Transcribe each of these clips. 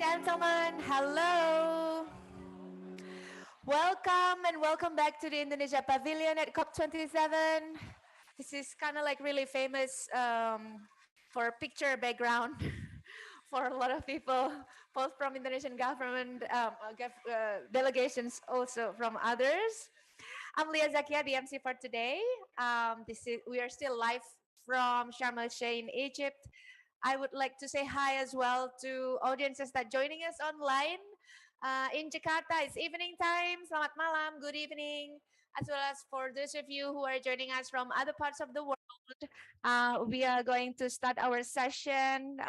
gentlemen, hello. Welcome and welcome back to the Indonesia Pavilion at COP27. This is kind of like really famous for picture background for a lot of people, both from Indonesian government delegations, also from others. I'm Lia Zakia, the MC for today. We are still live from Sharm el Sheikh in Egypt. I would like to say hi as well to audiences that joining us online in Jakarta. It's evening time. Selamat malam. Good evening. As well as for those of you who are joining us from other parts of the world, we are going to start our session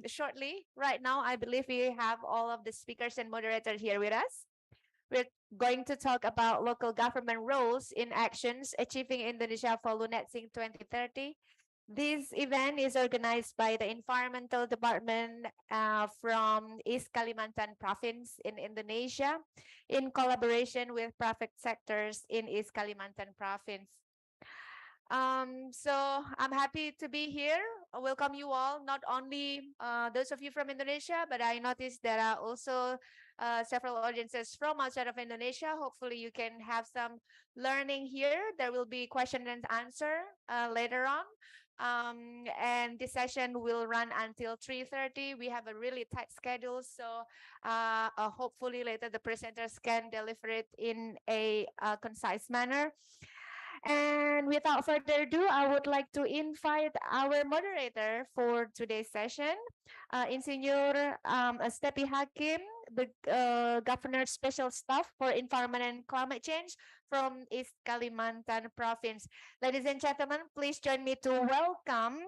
shortly. Right now, I believe we have all of the speakers and moderators here with us. We're going to talk about local government roles in actions achieving Indonesia FOLU Net Sync 2030. This event is organized by the Environmental Department from East Kalimantan Province in Indonesia in collaboration with private sectors in East Kalimantan Province. So I'm happy to be here. I welcome you all, not only those of you from Indonesia, but I noticed there are also several audiences from outside of Indonesia. Hopefully you can have some learning here. There will be question and answer later on. And this session will run until 3:30. We have a really tight schedule, so hopefully later the presenters can deliver it in a concise manner. And without further ado, I would like to invite our moderator for today's session, Insinyur Stepi Hakim, the Governor's Special Staff for Environment and Climate Change from East Kalimantan Province. Ladies and gentlemen, please join me to welcome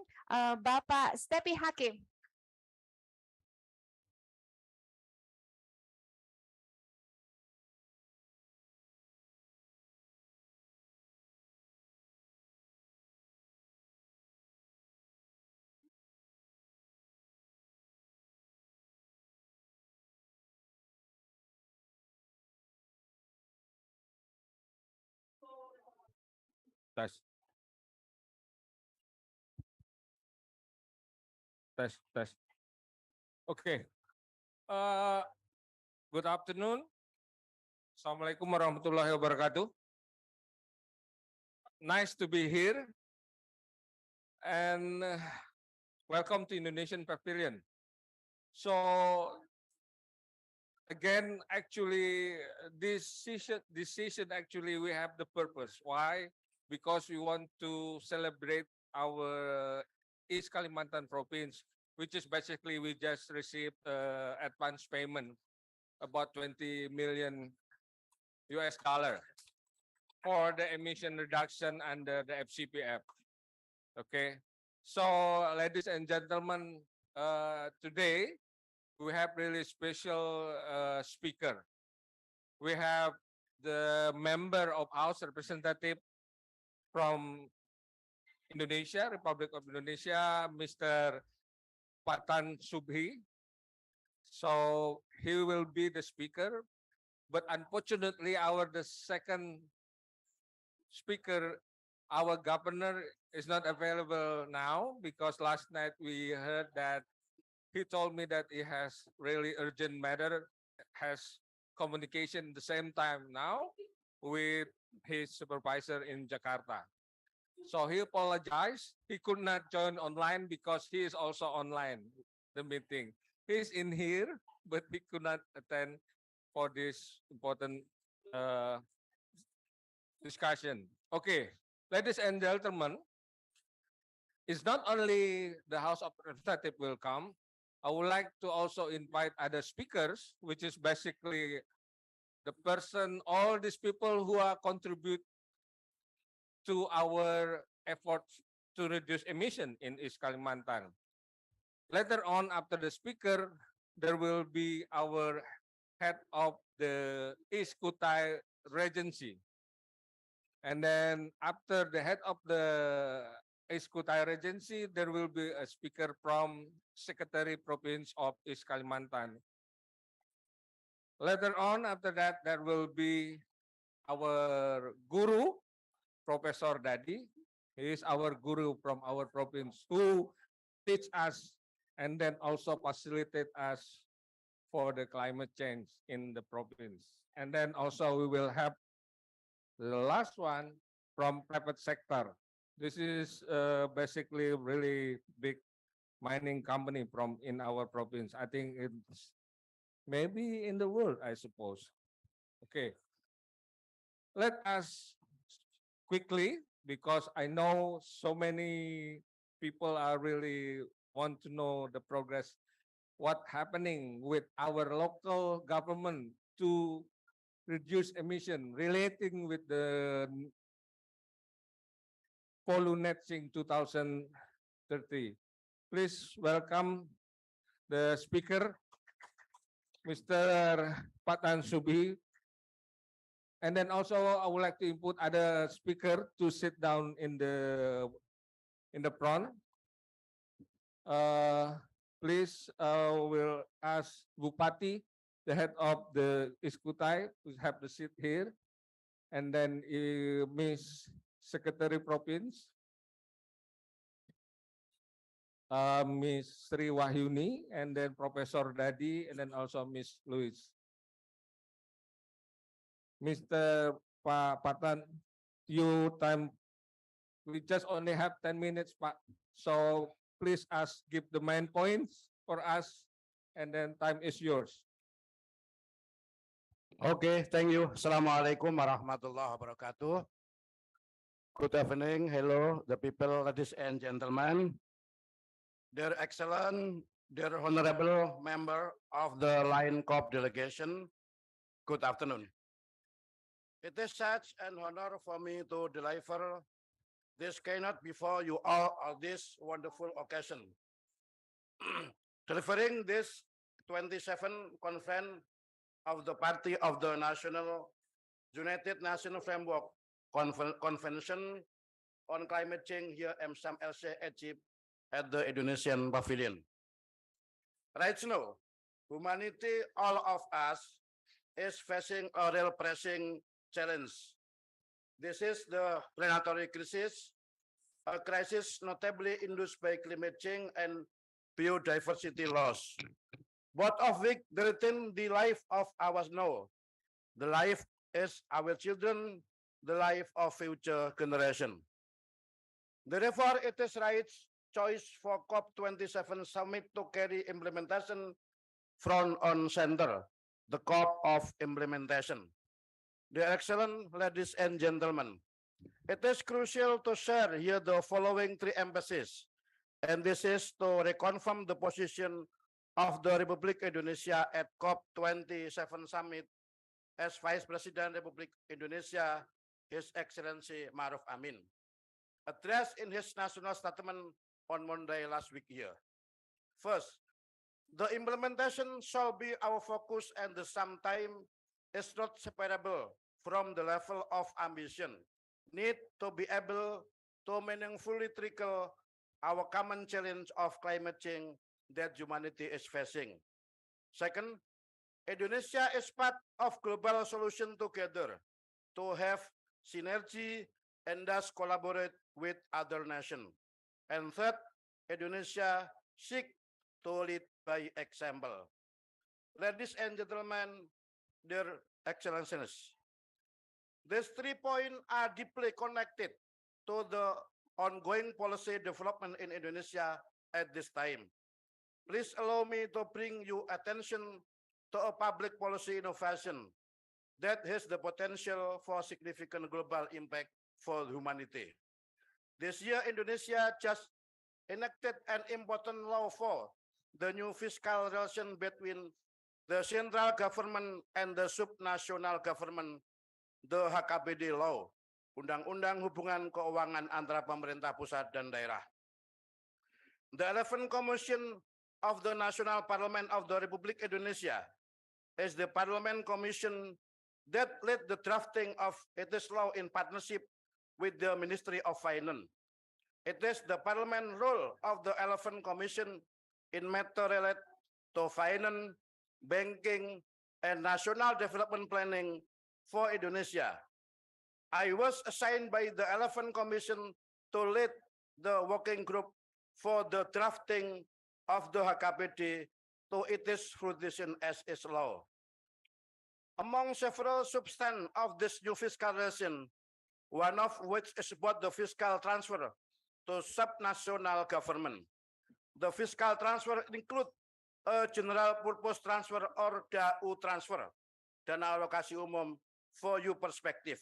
Bapak Stepi Hakim. Test. Test, test. Okay. Good afternoon. Assalamualaikum warahmatullahi wabarakatuh. Nice to be here. And welcome to Indonesian Pavilion. So again, actually, this session actually we have the purpose. Why? Because we want to celebrate our East Kalimantan province, which is basically we just received advance payment about 20 million US dollar for the emission reduction under the FCPF. Okay, so ladies and gentlemen, today we have really special speaker. We have the member of House Representative from Indonesia, Republic of Indonesia, Mr. Patan Subhi. So he will be the speaker, but unfortunately the second speaker, our governor is not available now because last night we heard that he told me that he has really urgent matter, has communication the same time now with his supervisor in Jakarta. So he apologized. He could not join online because he is also online, the meeting. He's in here, but he could not attend for this important discussion. Okay, ladies and gentlemen, it's not only the House of Representatives will come. I would like to also invite other speakers, which is basically the person, all these people who are contribute to our efforts to reduce emission in East Kalimantan. Later on, after the speaker, there will be our head of the East Kutai Regency. And then after the head of the East Kutai Regency, there will be a speaker from Secretary Province of East Kalimantan. Later on, after that, there will be our guru, Professor Dadi. He is our guru from our province who teach us and then also facilitate us for the climate change in the province. And then also we will have the last one from private sector. This is basically really big mining company from in our province. I think it's maybe in the world, I suppose. Okay, let us quickly, because I know so many people are really want to know the progress, what happening with our local government to reduce emission relating with the FOLU netting 2030. Please welcome the speaker, Mr. Patan Subi. And then also I would like to input other speaker to sit down in the front. Please will ask Bupati, the head of the Iskutai, to have the seat here. And then Miss Secretary Province, Miss Sri Wahyuni, and then Professor Dadi, and then also Miss Louis. Mr. Patan, you time, we just only have 10 minutes, Pak. So please give the main points for us, and then time is yours. Okay, thank you. Assalamualaikum warahmatullahi wabarakatuh. Good evening. Hello, the people, ladies and gentlemen. Dear Excellent, dear Honorable Member of the Lion Corp delegation, good afternoon. It is such an honor for me to deliver this keynote before you all on this wonderful occasion. Delivering this 27th conference of the Party of the National United Nations Framework Convention on Climate Change here MSAM LC achieved at the Indonesian Pavilion. Right now, humanity, all of us, is facing a real pressing challenge. This is the planetary crisis, a crisis notably induced by climate change and biodiversity loss, both of which threaten the life of our now, the life is our children, the life of future generation. Therefore, it is right choice for COP27 summit to carry implementation front on center, the COP of implementation. Dear excellent ladies and gentlemen, it is crucial to share here the following three emphases, and this is to reconfirm the position of the Republic Indonesia at COP27 summit as Vice President Republic Indonesia, His Excellency Maruf Amin addressed in his national statement on Monday last week here. First, the implementation shall be our focus and the same time is not separable from the level of ambition need to be able to meaningfully tackle our common challenge of climate change that humanity is facing. Second, Indonesia is part of global solution together to have synergy and thus collaborate with other nations. And third, Indonesia seek to lead by example. Ladies and gentlemen, dear excellencies, these 3 points are deeply connected to the ongoing policy development in Indonesia at this time. Please allow me to bring you attention to a public policy innovation that has the potential for significant global impact for humanity. This year, Indonesia just enacted an important law for the new fiscal relation between the central government and the subnational government, the HKBD law, Undang-Undang Hubungan Keuangan antara pemerintah pusat dan daerah. The 11th Commission of the National Parliament of the Republic Indonesia is the Parliament Commission that led the drafting of this law in partnership with the Ministry of Finance. It is the Parliament role of the 11th Commission in matter related to finance, banking, and national development planning for Indonesia. I was assigned by the 11th Commission to lead the working group for the drafting of the HKBD to its fruition as is law. Among several substance of this new fiscal relation, one of which is about the fiscal transfer to subnational government. The fiscal transfer include a general purpose transfer or DAU transfer, dana alokasi umum for you perspective.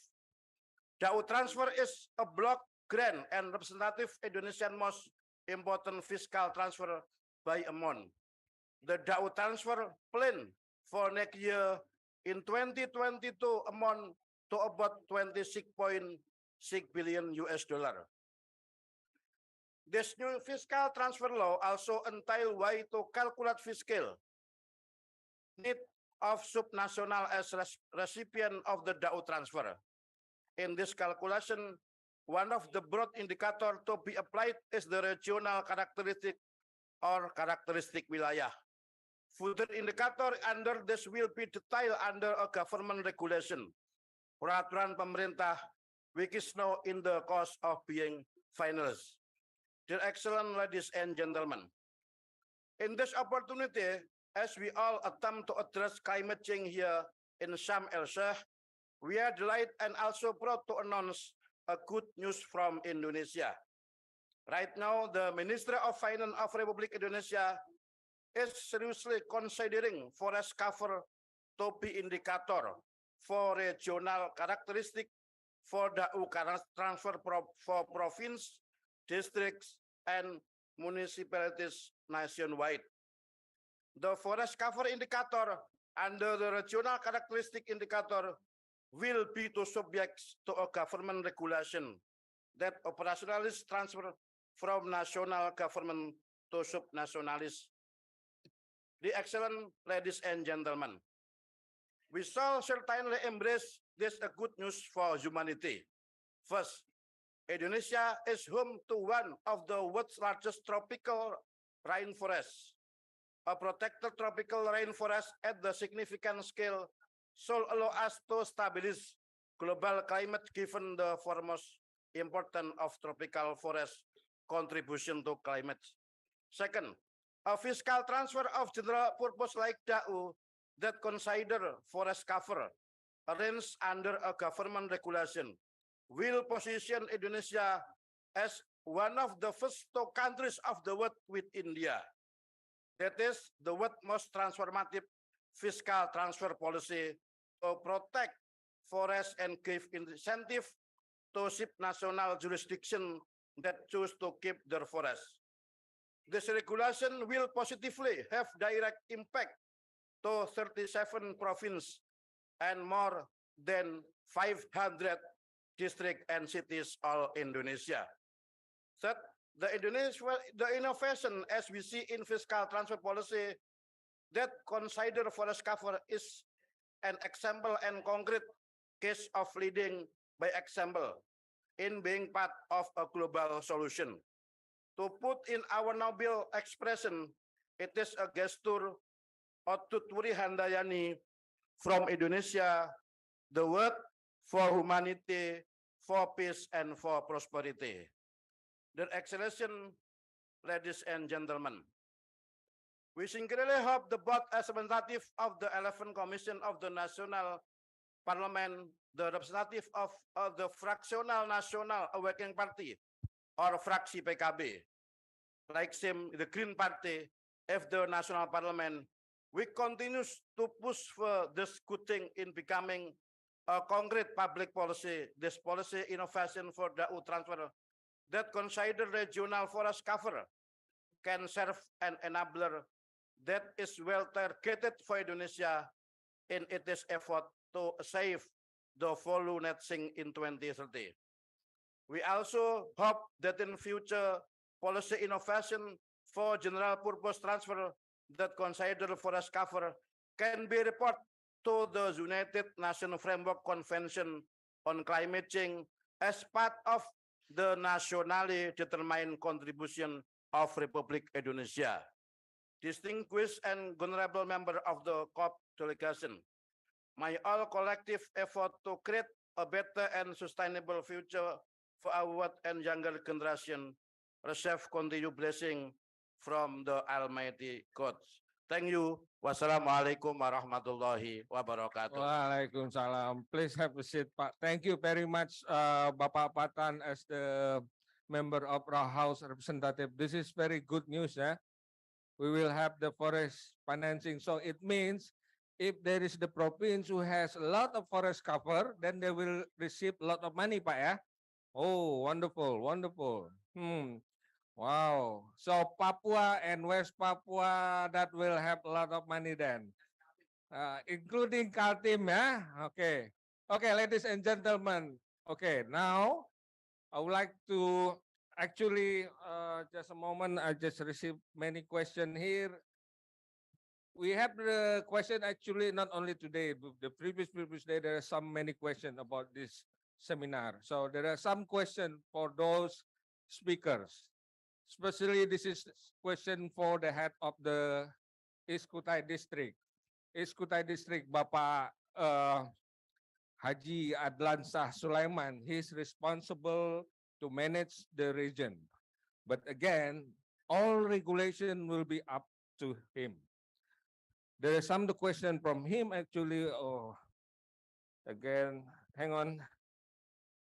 DAU transfer is a block grant and representative Indonesian most important fiscal transfer by amount. The DAU transfer plan for next year in 2022 amount to about 26.6 billion US dollar. This new fiscal transfer law also entail way to calculate fiscal need of subnational as recipient of the DAU transfer. In this calculation, one of the broad indicator to be applied is the regional characteristic or characteristic wilayah. Further indicator under this will be detailed under a government regulation, peraturan pemerintah, which is now in the course of being finalized. Dear excellent ladies and gentlemen, in this opportunity, as we all attempt to address climate change here in Sharm el-Sheikh, we are delighted and also proud to announce a good news from Indonesia. Right now, the Ministry of Finance of Republic Indonesia is seriously considering forest cover to be indicator for regional characteristic for DAU transfer for province, districts, and municipalities nationwide. The forest cover indicator under the regional characteristic indicator will be to subject to a government regulation that operationalize transfer from national government to subnationalis. The excellent ladies and gentlemen, we shall certainly embrace this a good news for humanity. First, Indonesia is home to one of the world's largest tropical rainforests. A protected tropical rainforest at the significant scale should allow us to stabilize global climate given the foremost importance of tropical forest contribution to climate. Second, a fiscal transfer of general purpose like DAU that consider forest cover arranged under a government regulation will position Indonesia as one of the first two countries of the world with India. That is the world's most transformative fiscal transfer policy to protect forests and give incentive to subnational jurisdiction that choose to keep their forests. This regulation will positively have direct impact to 37 provinces and more than 500 districts and cities all Indonesia. Third, the innovation as we see in fiscal transfer policy that consider forest cover is an example and concrete case of leading by example in being part of a global solution. To put in our noble expression, it is a gesture of Tuturi Handayani from Indonesia, the word for humanity, for peace, and for prosperity. Their Excellency, ladies and gentlemen, we sincerely hope the board as representative of the 11th Commission of the National Parliament, the representative of the Fractional National Awakening Party, or fraksi PKB, like same the Green Party, if the National Parliament, we continue to push for this good thing in becoming a concrete public policy, this policy innovation for DAU transfer that consider regional forest cover can serve an enabler that is well targeted for Indonesia in its effort to save the FOLU net sink in 2030. We also hope that in future policy innovation for general purpose transfer that consider forest cover can be reported to the United Nations Framework Convention on Climate Change as part of the nationally determined contribution of Republic Indonesia. Distinguished and honorable member of the COP delegation, my all collective effort to create a better and sustainable future for our and younger generation receive continued blessing from the Almighty God. Thank you. Wassalamualaikum warahmatullahi wabarakatuh. Waalaikumsalam. Please have a seat, Pak. Thank you very much, Bapak Patan, as the member of our House Representative. This is very good news. We will have the forest financing. So it means if there is the province who has a lot of forest cover, then they will receive a lot of money, Pak. Yeah. Oh, wonderful, wonderful. Wow. So Papua and West Papua, that will have a lot of money then, including Kaltim, yeah? Okay. Okay, ladies and gentlemen. Okay, now I would like to actually, just a moment, I just received many questions here. We have the question actually not only today, but the previous day, there are some many questions about this seminar. So there are some questions for those speakers. Especially this is question for the head of the East Kutai district. East Kutai district, Bapak Haji Adlan Shah Sulaiman. He's responsible to manage the region. But again, all regulation will be up to him. There is some question from him actually. Oh, again, hang on.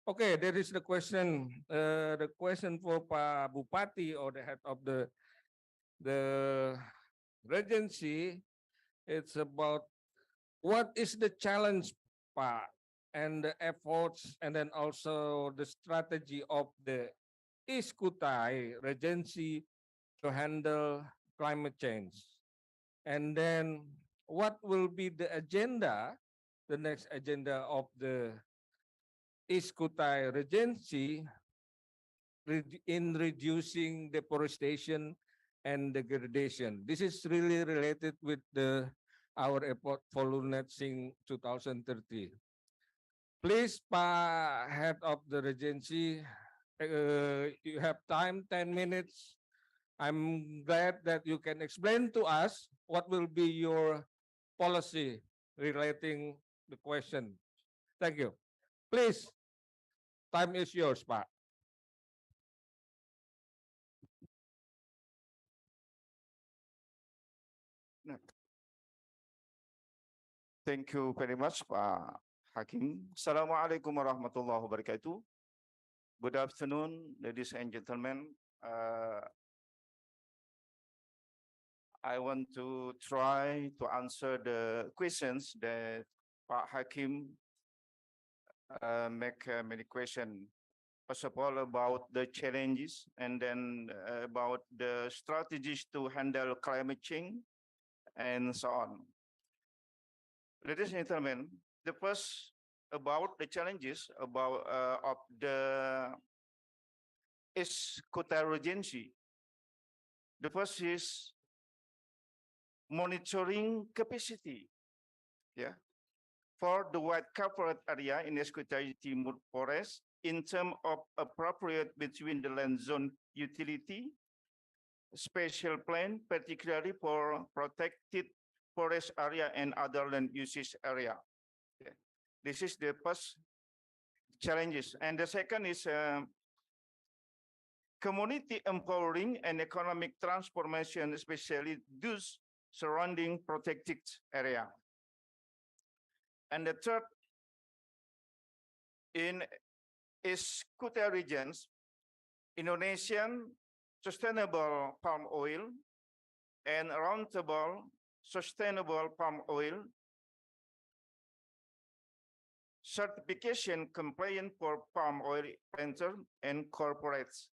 Okay, there is the question. The question for Pak Bupati or the head of the regency. It's about what is the challenge, Pak, and the efforts, and then also the strategy of the East Kutai Regency to handle climate change. And then what will be the agenda, the next agenda of the East Kutai Regency in reducing deforestation and degradation. This is really related with our effort FOLU Netting 2030. Please, Pa Head of the Regency, you have time, 10 minutes. I'm glad that you can explain to us what will be your policy relating the question. Thank you. Please, time is yours, Pa. Thank you very much, Pak Hakim. Assalamualaikum warahmatullahi wabarakatuh. Good afternoon, ladies and gentlemen. I want to try to answer the questions that Pak Hakim make many questions. First of all, about the challenges, and then about the strategies to handle climate change, and so on. Ladies and gentlemen, the first about the challenges about of the East Kutai Regency. The first is monitoring capacity, yeah, for the wide covered area in East Kutai Timur Forest in terms of appropriate between the land zone utility, special plan, particularly for protected forest area and other land usage area. Yeah. This is the first challenges. And the second is community empowering and economic transformation, especially those surrounding protected area. And the third, in East Kutai regions, Indonesian sustainable palm oil and roundtable sustainable palm oil certification compliant for palm oil planter and corporates.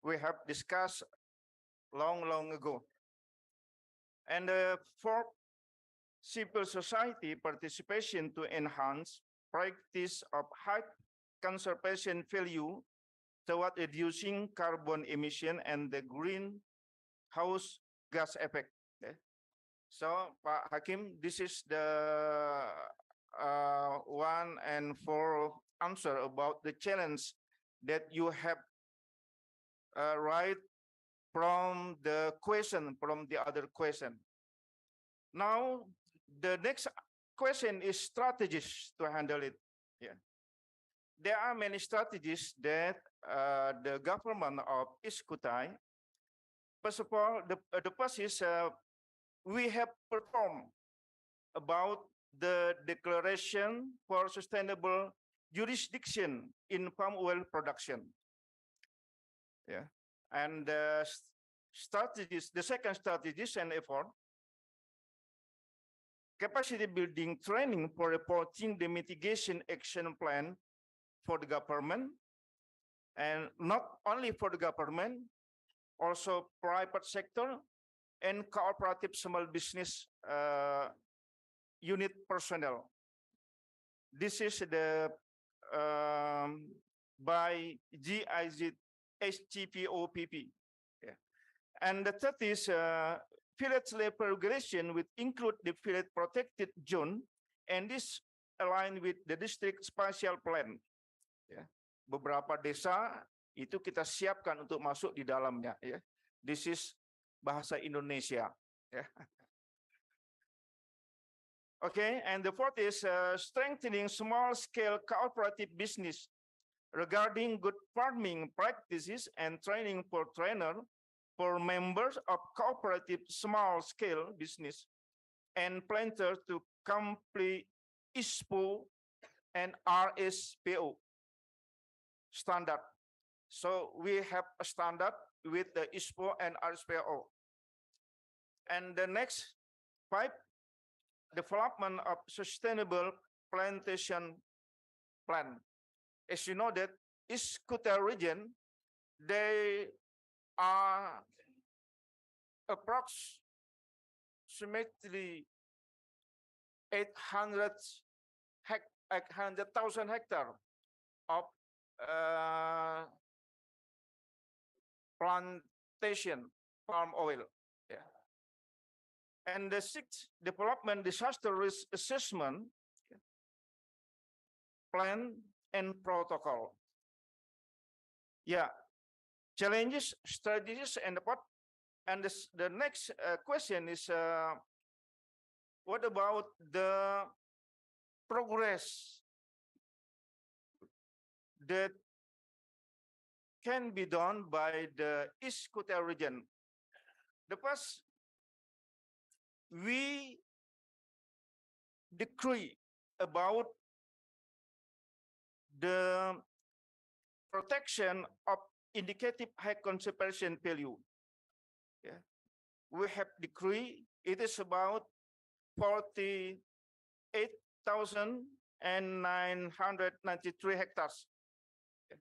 We have discussed long ago. And for civil society participation to enhance practice of high conservation value toward reducing carbon emission and the greenhouse gas effect. Okay. So, Pak Hakim, this is the one and four answer about the challenge that you have right from the question, from the other question. Now, the next question is strategies to handle it. Yeah. There are many strategies that the government of East Kutai, first of all, the first is we have performed about the Declaration for Sustainable Jurisdiction in Palm Oil Production. Yeah, and strategies, the second strategies and effort, capacity building training for reporting the mitigation action plan for the government, and not only for the government, also private sector and cooperative small business unit personnel. This is the by GIZ HGPOPP. Yeah. And the third is village level regulation, which include the village protected zone, and this align with the district spatial plan. Ya. Beberapa desa itu kita siapkan untuk masuk di dalamnya. Ya. This is bahasa Indonesia. Ya. Okay, and the fourth is strengthening small-scale cooperative business regarding good farming practices and training for trainer for members of cooperative small-scale business and planters to complete ISPO and RSPO standard. So we have a standard with the ISPO and RSPO. And the next 5, development of sustainable plantation plan. As you know that East Kuta region, they are approximately 800,000 hectares of plantation palm oil. Yeah. And the sixth, development disaster risk assessment plan and protocol. Yeah, challenges, strategies, and what? And the next question is, what about the progress that can be done by the East Kuta region? The first, we decree about the protection of indicative high conservation value. Yeah. We have decree, it is about 48,993 hectares. Yeah.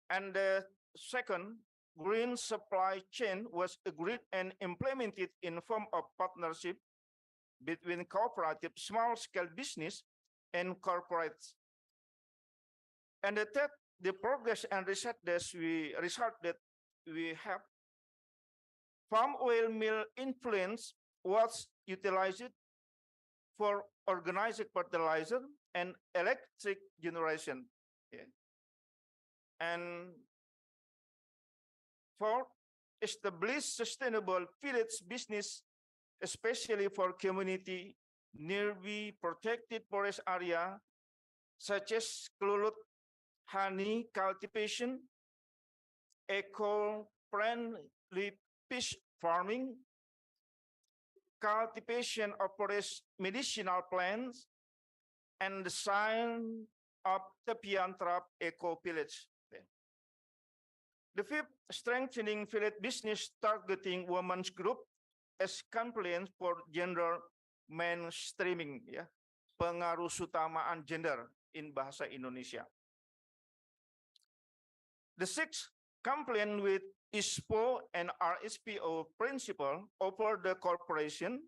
And the second, green supply chain was agreed and implemented in form of partnership between cooperative small-scale business and corporates. And the third, the progress and result that we have, palm oil mill influence was utilized for organic fertilizer and electric generation. Yeah. And fourth, establish sustainable village business, especially for community nearby protected forest area, such as Klulut honey cultivation, eco-friendly fish farming, cultivation of forest medicinal plants, and the sign of Tepian Trap Eco Village. The fifth, strengthening village business targeting women's group as compliance for gender mainstreaming, ya, pengarusutamaan gender in bahasa Indonesia. The sixth, compliant with ISPO and RSPO principle over the corporation,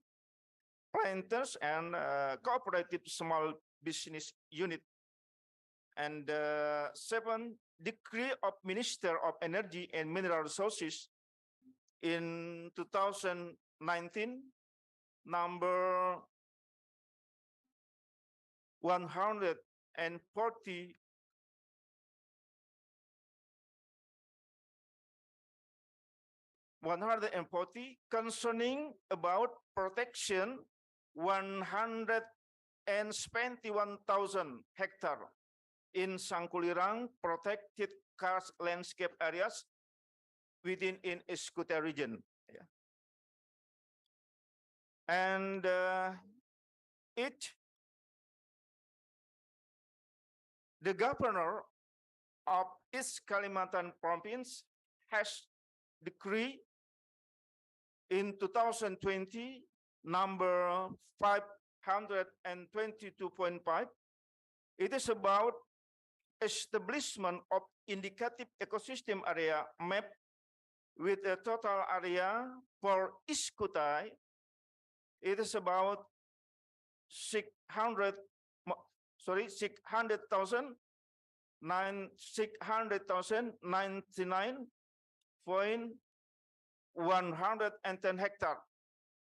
planters, and cooperative small business unit. And seven, decree of Minister of Energy and Mineral Resources in 2019, number 140 concerning about protection 121,000 hectares in Sangkulirang protected karst landscape areas within in East Kuta region. Yeah. And it, the governor of East Kalimantan province has decree in 2020 number 522.5. It is about establishment of indicative ecosystem area map with a total area for East Kutai. It is about 600, 600,000 600,099.110 hectare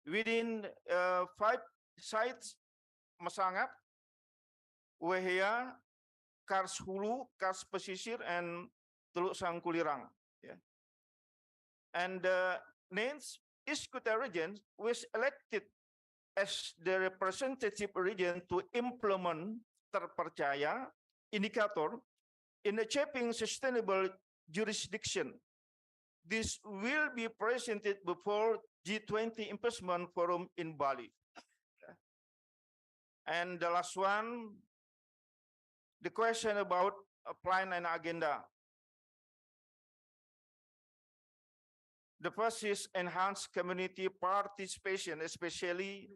within 5 sites: Masangat, Wehia, Kars Hulu, Kars Pesisir, and Teluk Sangkulirang. Yeah. And the names East Kutai region was elected as the representative region to implement terpercaya indicator in achieving sustainable jurisdiction. This will be presented before G20 Investment Forum in Bali. And the last one, the question about a plan and agenda. The first is enhanced community participation, especially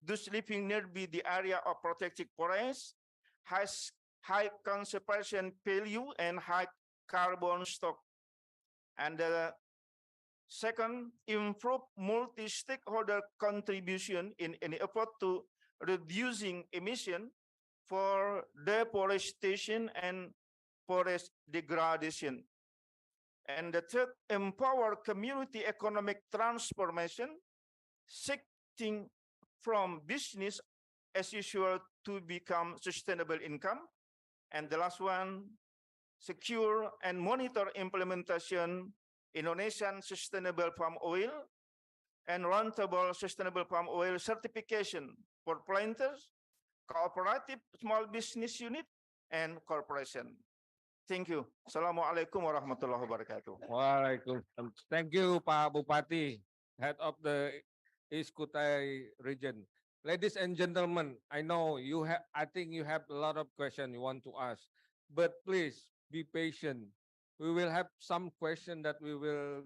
those living nearby the area of protected forests, has high conservation value and high carbon stock. And the second, improve multi-stakeholder contribution in an effort to reducing emission for deforestation and forest degradation. And the third, empower community economic transformation, shifting from business as usual to become sustainable income. And the last one, secure and monitor implementation Indonesian sustainable palm oil and rentable sustainable palm oil certification for planters, cooperative small business unit, and corporation. Thank you. Assalamualaikum warahmatullahi wabarakatuh. Waalaikumsalam. Thank you, Pak Bupati, head of the East Kutai region. Ladies and gentlemen, I know you have, I think you have a lot of questions you want to ask, but please be patient. We will have some question that we will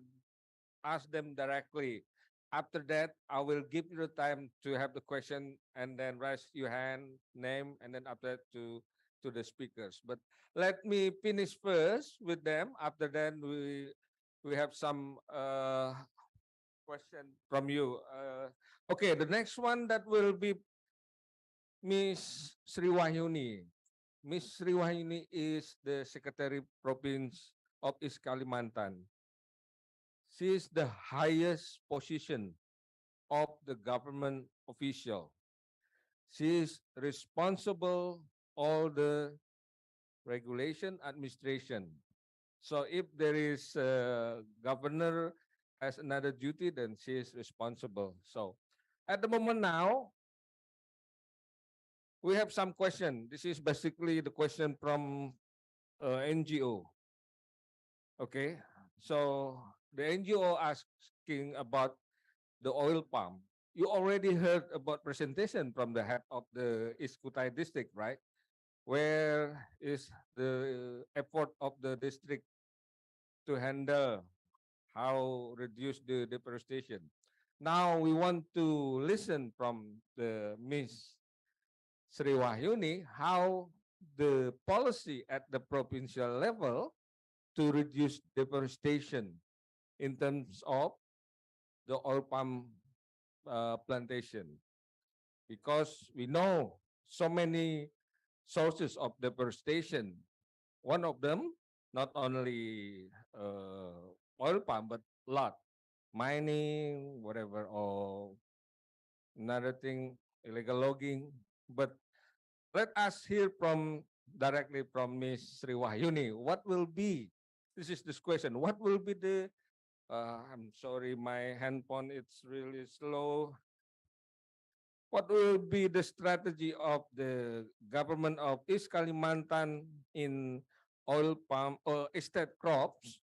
ask them directly. After that, I will give you the time to have the question and then raise your hand, name, and then after that to the speakers. But let me finish first with them. After that, we have some question from you. Okay, the next one that will be Miss Sri Wahyuni. Miss Sri Wahyuni is the Secretary Province of East Kalimantan. She is the highest position of the government official. She is responsible all the regulation administration. So if there is a governor has another duty, then she is responsible. So at the moment now, we have some question. This is basically the question from NGO. Okay, so the NGO asking about the oil palm. You already heard about presentation from the head of the East Kutai district, right? Where is the effort of the district to handle how reduce the deforestation? Now we want to listen from the Miss Sri Wahyuni how the policy at the provincial level to reduce deforestation in terms of the oil palm plantation, because we know so many sources of deforestation. One of them, not only oil palm, but lot, mining, whatever, or another thing, illegal logging. But let us hear from directly from Ms. Sri Wahyuni. What will be, this is this question, what will be the, I'm sorry, my handphone, it's really slow. What will be the strategy of the government of East Kalimantan in oil palm or estate crops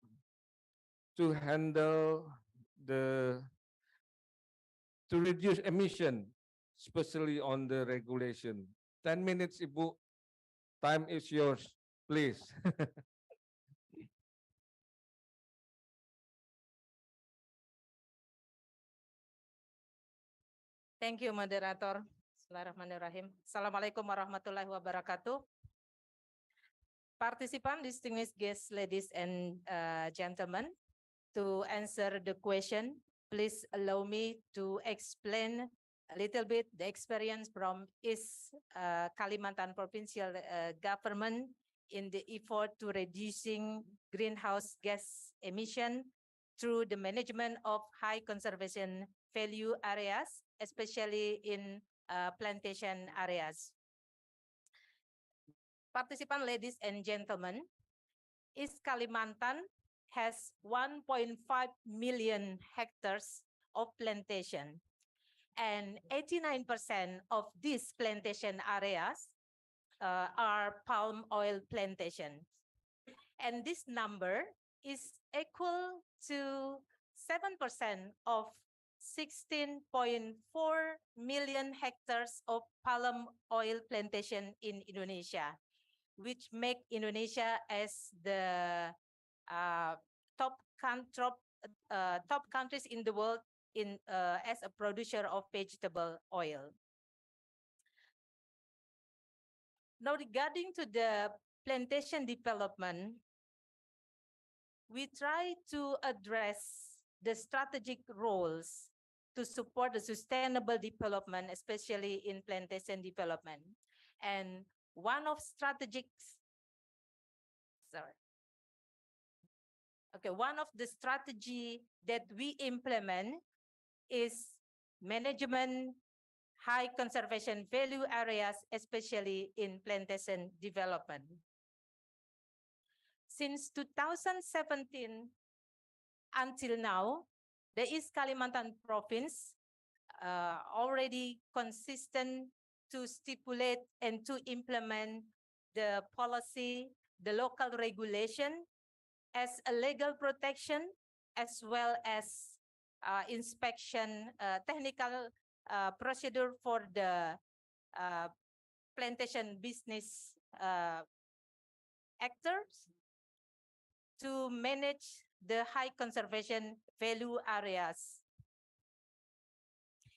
to handle the to reduce emission, especially on the regulation. 10 minutes, Ibu. Time is yours, please. Thank you, moderator. Bismillahirrahmanirrahim. Assalamualaikum warahmatullahi wabarakatuh. Participant, distinguished guests, ladies and gentlemen, to answer the question, please allow me to explain a little bit the experience from East Kalimantan provincial government in the effort to reducing greenhouse gas emission through the management of high conservation value areas, especially in plantation areas. Participant, ladies and gentlemen, East Kalimantan has 1.5 million hectares of plantation, and 89% of these plantation areas are palm oil plantations. And this number is equal to 7% of 16.4 million hectares of palm oil plantation in Indonesia, which make Indonesia as the top countries in the world in as a producer of vegetable oil. Now, regarding to the plantation development, we try to address the strategic roles to support the sustainable development, especially in plantation development. And one of one of the strategy that we implement is management high conservation value areas, especially in plantation development. Since 2017 until now, the East Kalimantan province already consistent to stipulate and to implement the policy, the local regulation as a legal protection, as well as inspection, technical procedure for the plantation business actors to manage the high conservation value areas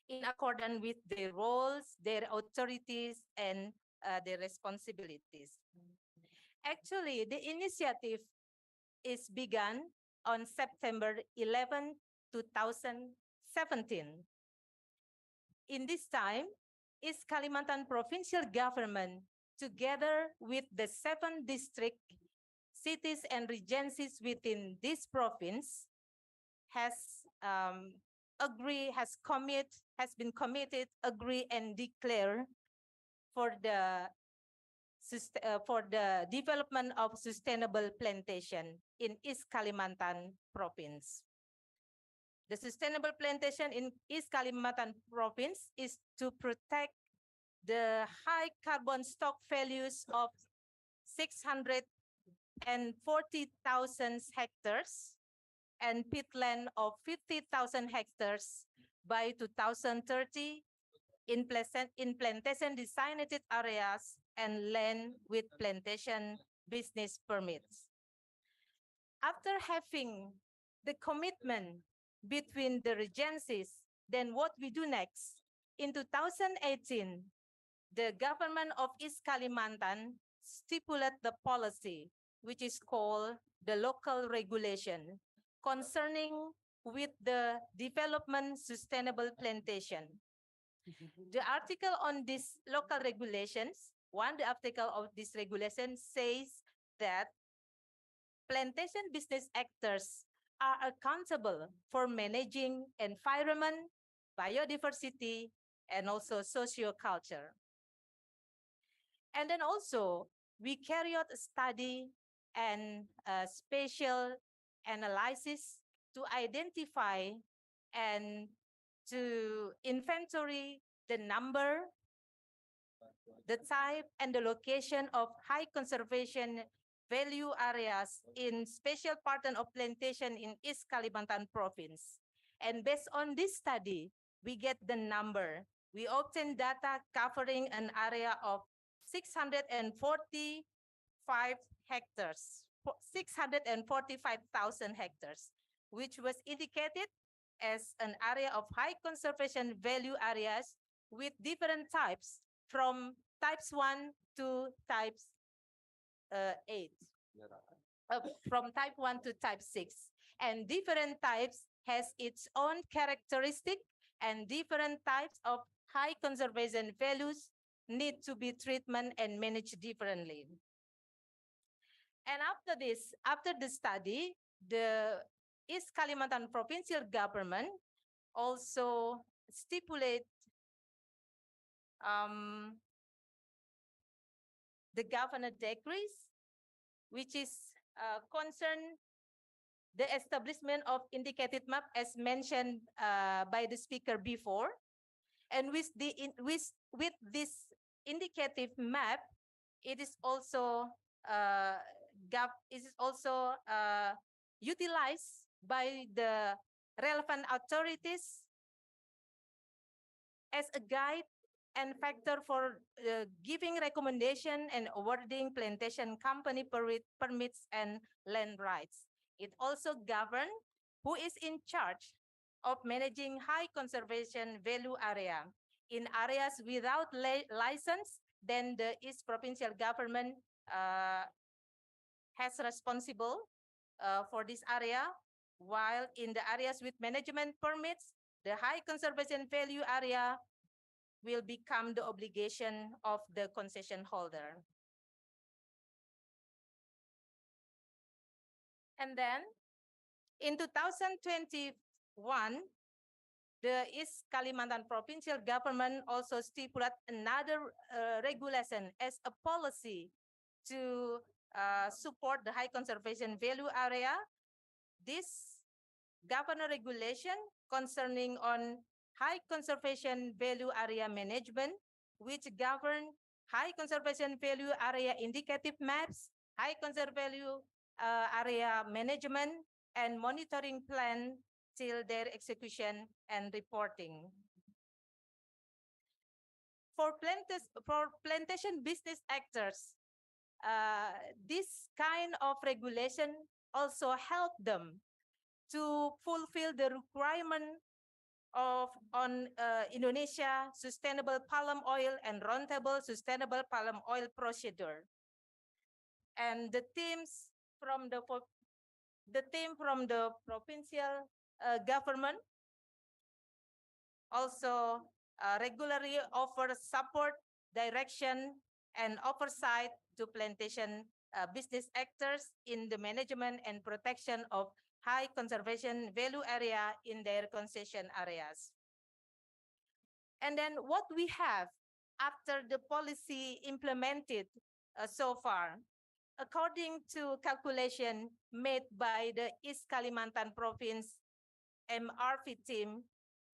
in accordance with their roles, their authorities, and their responsibilities. Actually, the initiative is begun on September 11, 2017. In this time, East Kalimantan provincial government, together with the 7 district cities and regencies within this province, has been committed, agree, and declare for the development of sustainable plantation in East Kalimantan province. The sustainable plantation in East Kalimantan province is to protect the high carbon stock values of 640,000 hectares and peatland of 50,000 hectares by 2030 in plantation designated areas and land with plantation business permits. After having the commitment between the regencies, then what we do next? In 2018, the government of East Kalimantan stipulated the policy, which is called the local regulation concerning with the development sustainable plantation. The article on these local regulations, the article of this regulation says that plantation business actors are accountable for managing environment, biodiversity, and also socioculture. And then also, we carry out a study and a spatial analysis to identify and to inventory the number, the type, and the location of high conservation value areas in special pattern of plantation in East Kalimantan province. And based on this study, we get the number. We obtain data covering an area of 645 hectares, 645,000 hectares, which was indicated as an area of high conservation value areas with different types from types 1 to types 8, from type 1 to type 6. And different types has its own characteristic, and different types of high conservation values need to be treatment and managed differently. And after this, after the study, the East Kalimantan provincial government also stipulate the governor decrees, which is concern the establishment of indicated map as mentioned by the speaker before. And with this indicative map, it is also utilized by the relevant authorities as a guide and factor for giving recommendation and awarding plantation company permits and land rights. It also governs who is in charge of managing high conservation value area. In areas without license, then the East Provincial Government has responsible for this area, while in the areas with management permits, the high conservation value area will become the obligation of the concession holder. And then in 2021, the East Kalimantan provincial government also stipulated another regulation as a policy to support the high conservation value area. This governor regulation concerning on high conservation value area management, which govern high conservation value area indicative maps, high conservation value area management, and monitoring plan till their execution and reporting. For plantation business actors, this kind of regulation also help them to fulfill the requirement of Indonesia sustainable palm oil and roundtable sustainable palm oil procedure. And the teams from the provincial government also regularly offer support, direction, and oversight to plantation business actors in the management and protection of high conservation value area in their concession areas. And then what we have after the policy implemented so far, according to calculation made by the East Kalimantan Province MRV team,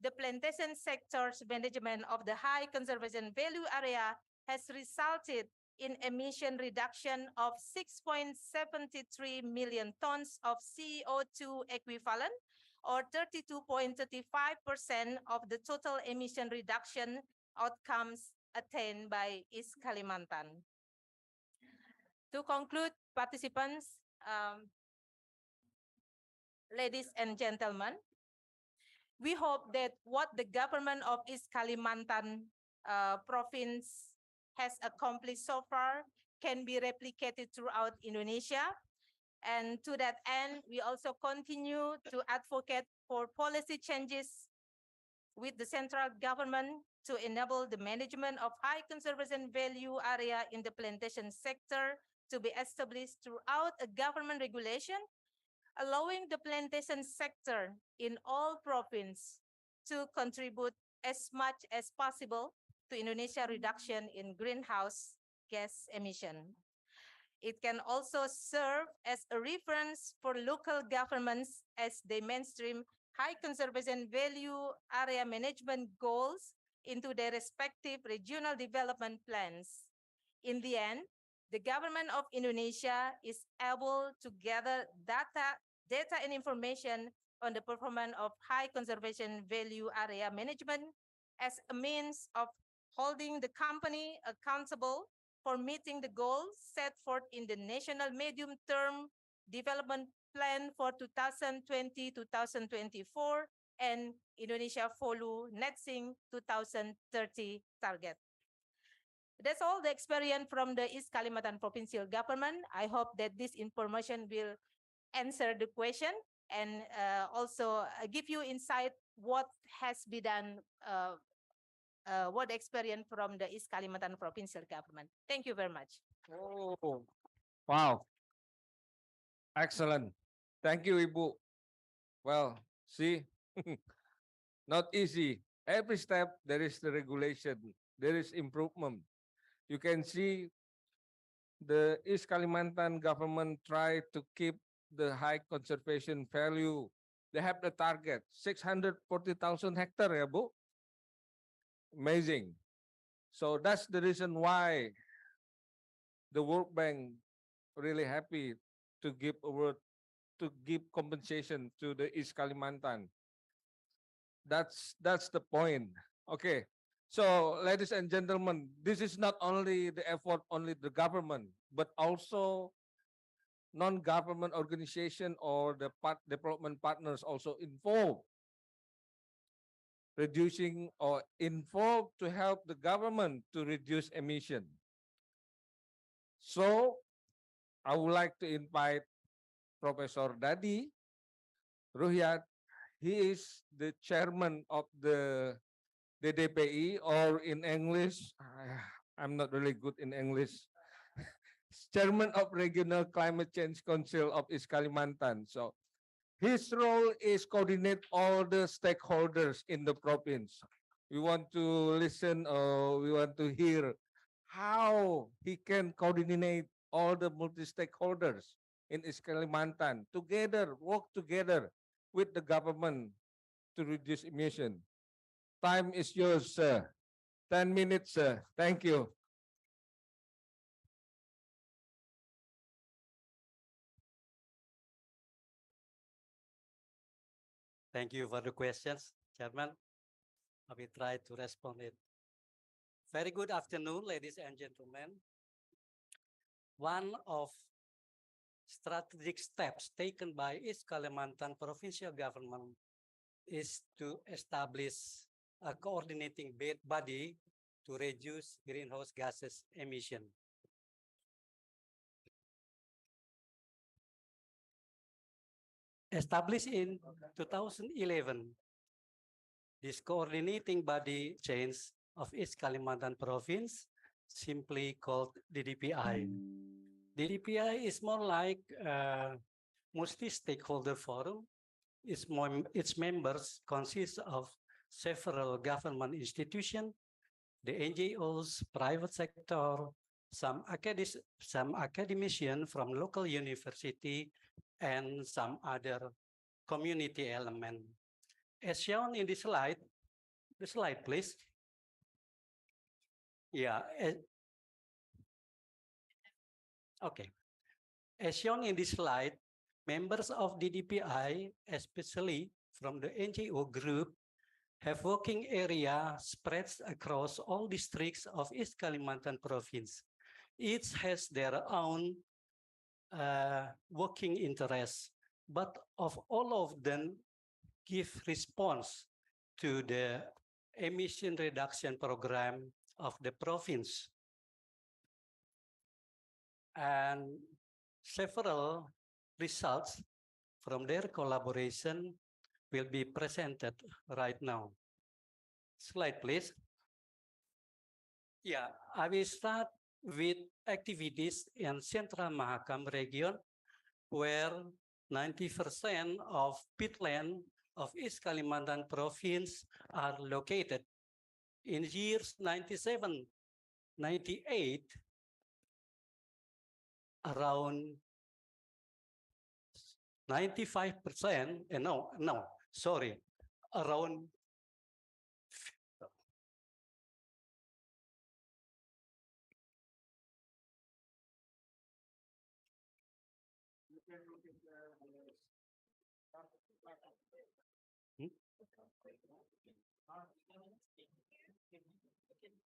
the plantation sector's management of the high conservation value area has resulted in emission reduction of 6.73 million tons of CO2 equivalent, or 32.35% of the total emission reduction outcomes attained by East Kalimantan. To conclude, participants, ladies and gentlemen, we hope that what the government of East Kalimantan province has accomplished so far can be replicated throughout Indonesia. And to that end, we also continue to advocate for policy changes with the central government to enable the management of high conservation value area in the plantation sector to be established throughout a government regulation, allowing the plantation sector in all provinces to contribute as much as possible to Indonesia reduction in greenhouse gas emission. It can also serve as a reference for local governments as they mainstream high conservation value area management goals into their respective regional development plans. In the end, the government of Indonesia is able to gather data and information on the performance of high conservation value area management as a means of holding the company accountable for meeting the goals set forth in the National Medium-Term Development Plan for 2020-2024 and Indonesia FOLU Net Sink 2030 target. That's all the experience from the East Kalimantan Provincial Government. I hope that this information will answer the question and also give you insight what has been done, what experience from the East Kalimantan Provincial Government. Thank you very much. Oh, wow. Excellent. Thank you, Ibu. Well, see, not easy. Every step there is the regulation, there is improvement. You can see the East Kalimantan government try to keep the high conservation value. They have the target 640,000 hectare, ya Bu. Amazing. So that's the reason why the World Bank really happy to give award, to give compensation to the East Kalimantan. That's the point. Okay. So, ladies and gentlemen, this is not only the effort only the government, but also non-government organization or the development partners also involved, reducing or involved to help the government to reduce emission. So, I would like to invite Professor Dadi Ruhyat. He is the chairman of the DDPI, or in English, I'm not really good in English, chairman of Regional Climate Change Council of East Kalimantan. So his role is coordinate all the stakeholders in the province. We want to listen, we want to hear how he can coordinate all the multi-stakeholders in East Kalimantan together, work together with the government to reduce emission. Time is yours, sir. 10 minutes, sir. Thank you. Thank you for the questions, Chairman. I will try to respond it. Very good afternoon, ladies and gentlemen. One of strategic steps taken by East Kalimantan provincial government is to establish a coordinating body to reduce greenhouse gases emission. Established in 2011, this coordinating body change of East Kalimantan province, simply called DDPI. DDPI is more like a multi-stakeholder forum. Its members consist of several government institutions, the NGOs, private sector, some academicians from local university, and some other community element. As shown in the slide please. Yeah. Okay. As shown in this slide, members of DDPI, especially from the NGO group, have working area spreads across all districts of East Kalimantan province. Each has their own working interests, but of all of them give response to the emission reduction program of the province. And several results from their collaboration will be presented right now. Slide, please. Yeah, I will start with activities in Central Mahakam region, where 90% of peatland of East Kalimantan province are located. In years 97, 98, around 95%, around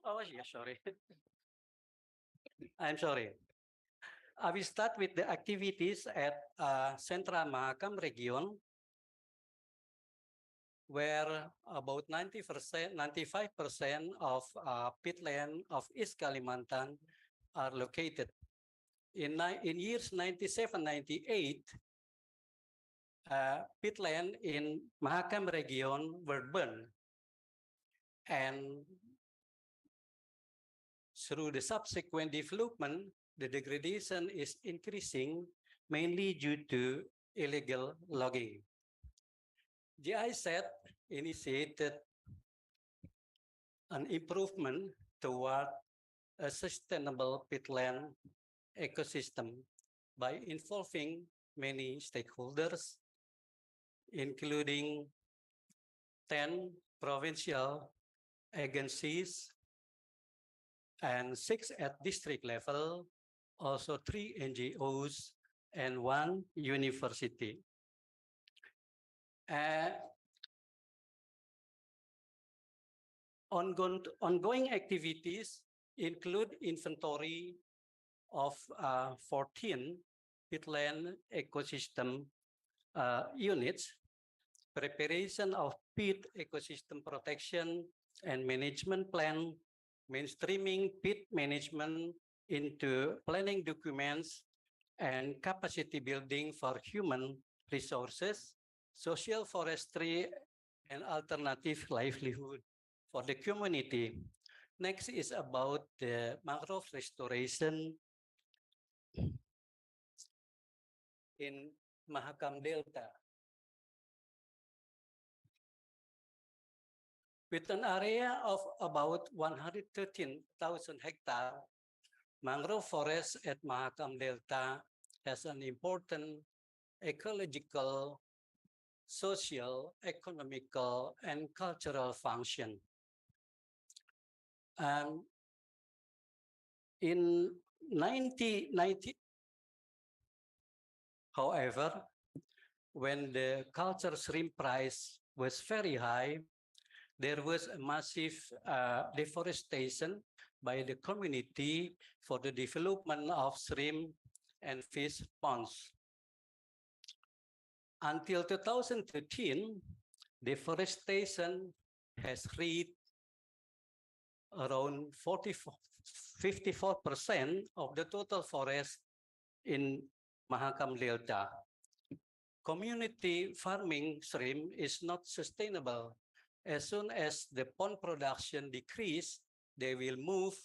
Oh, yeah, sorry. I'm sorry. I will start with the activities at Central Mahakam region, where about 90%, 95% of peatland of East Kalimantan are located. In years 97, 98, peatland in Mahakam region were burned. And through the subsequent development, the degradation is increasing mainly due to illegal logging. GIZ initiated an improvement toward a sustainable peatland ecosystem by involving many stakeholders, including 10 provincial agencies and 6 at district level, also 3 NGOs and 1 university. Ongoing activities include inventory of 14 peatland ecosystem units, preparation of peat ecosystem protection and management plan, mainstreaming peat management into planning documents, and capacity building for human resources, social forestry, and alternative livelihood for the community. Next is about the mangrove restoration in Mahakam Delta. With an area of about 113,000 hectares, mangrove forest at Mahakam Delta has an important ecological, social, economical, and cultural function. In 1990, however, when the culture shrimp price was very high, there was a massive deforestation by the community for the development of shrimp and fish ponds. Until 2013, deforestation has reached around 54% of the total forest in Mahakam Delta. Community farming shrimp is not sustainable. As soon as the pond production decrease, they will move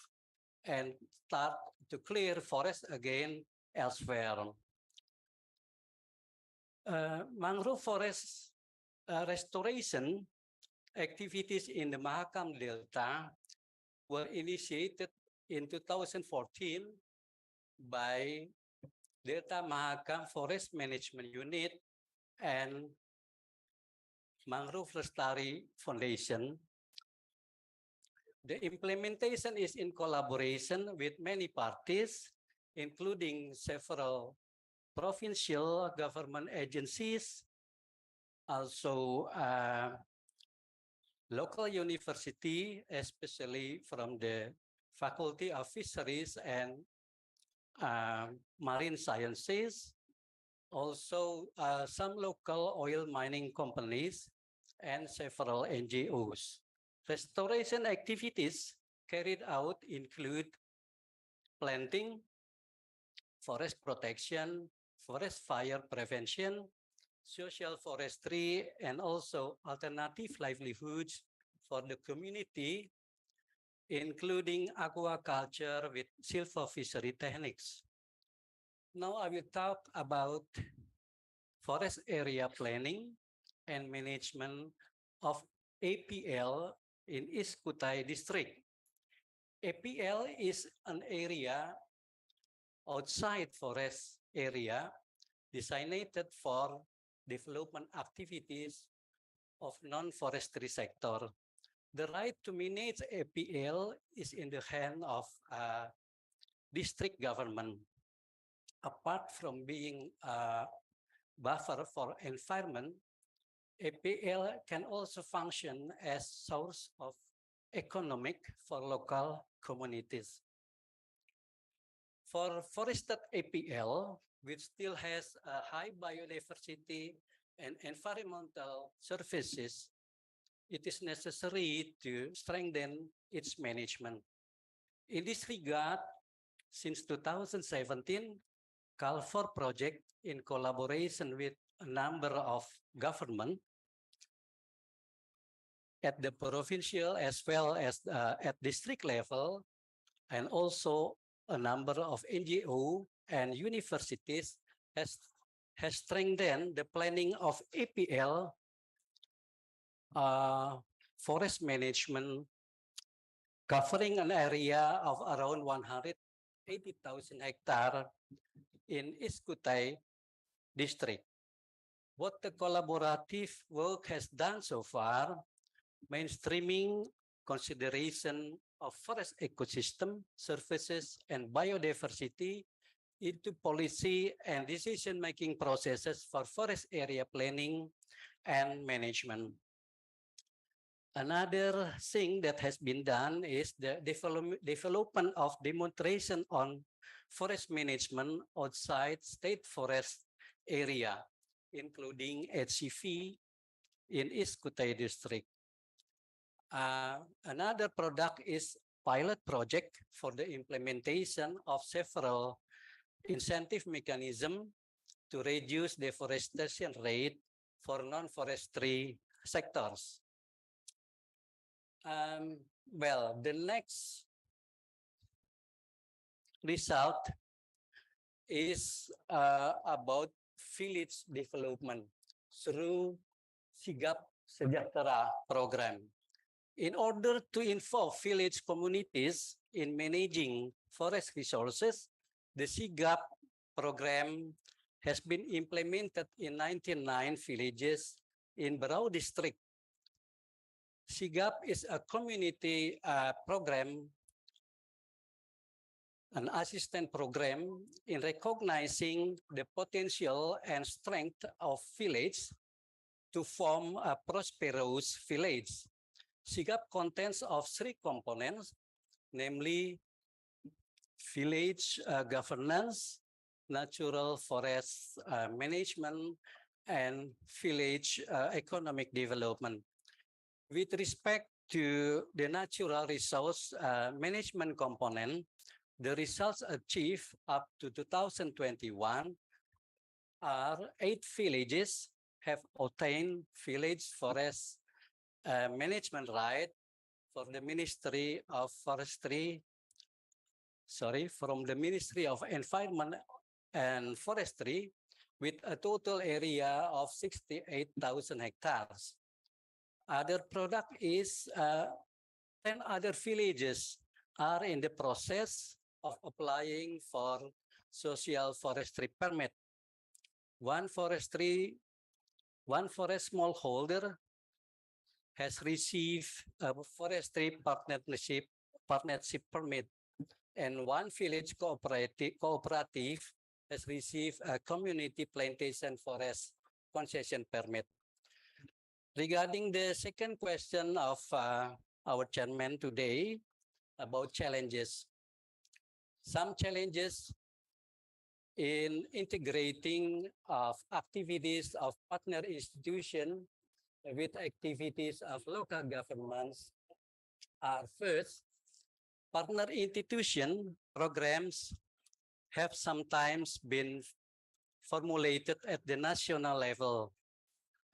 and start to clear forest again elsewhere. Mangrove forest restoration activities in the Mahakam Delta were initiated in 2014 by Delta Mahakam Forest Management Unit and Mangrove Lestari Foundation. The implementation is in collaboration with many parties, including several provincial government agencies, also local university, especially from the Faculty of Fisheries and Marine Sciences, also some local oil mining companies, and several NGOs. Restoration activities carried out include planting, forest protection, forest fire prevention, social forestry, and also alternative livelihoods for the community, including aquaculture with silver fishery techniques. Now I will talk about forest area planning and management of APL in East Kutai district. APL is an area outside forest area designated for development activities of non-forestry sector. The right to manage APL is in the hand of district government. Apart from being a buffer for environment, APL can also function as source of economic for local communities. For forested APL, which still has a high biodiversity and environmental services, it is necessary to strengthen its management. In this regard, since 2017, CAL4 project, in collaboration with a number of government at the provincial as well as at district level, and also a number of NGO and universities has strengthened the planning of APL forest management, covering an area of around 180,000 hectares in East Kutai district. What the collaborative work has done so far, mainstreaming consideration of forest ecosystem, services, and biodiversity into policy and decision-making processes for forest area planning and management. Another thing that has been done is the development of demonstration on forest management outside state forest area, including HCV in East Kutai district. Another product is pilot project for the implementation of several incentive mechanism to reduce deforestation rate for non-forestry sectors. Well, the next result is about village development through Sigap Sejahtera program. In order to involve village communities in managing forest resources, the Sigap program has been implemented in 99 villages in Berau district. Sigap is a community program, an assistance program in recognizing the potential and strength of village to form a prosperous village. Sigap contains of 3 components, namely village governance, natural forest management, and village economic development. With respect to the natural resource management component, the results achieved up to 2021 are 8 villages have obtained village forest management right for the Ministry of Forestry, from the Ministry of Environment and Forestry, with a total area of 68,000 hectares. Other product is 10 other villages are in the process of applying for social forestry permit. One forest smallholder has received a forestry partnership permit, and one village cooperative has received a community plantation forest concession permit. Regarding the second question of our chairman today about challenges, some challenges in integrating of activities of partner institutions with activities of local governments are: first, partner institution programs have sometimes been formulated at the national level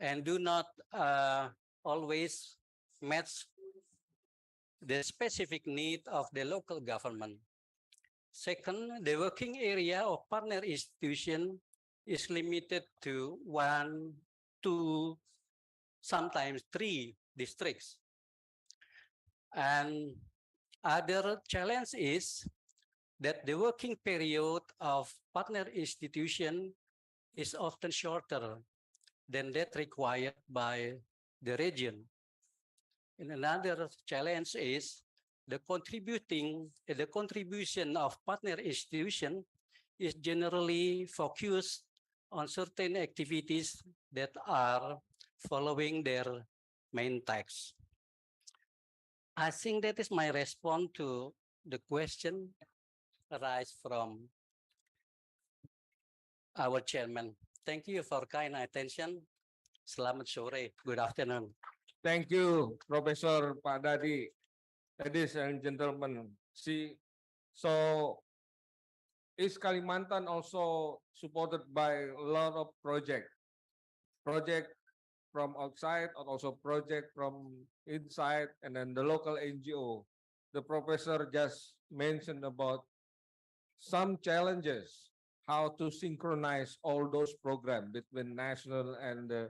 and do not always match the specific need of the local government. Second, the working area of partner institution is limited to 1, 2, sometimes 3 districts. And other challenge is that the working period of partner institution is often shorter than that required by the region. And another challenge is the contribution of partner institution is generally focused on certain activities that are following their main text. I think that is my response to the question arise from our chairman. Thank you for kind attention. Selamat sore. Good afternoon. Thank you, Professor Pak Dadi. Ladies and gentlemen, see, so East Kalimantan also supported by a lot of project from outside and also project from inside, and then the local NGO. The professor just mentioned about some challenges, how to synchronize all those programs between national and the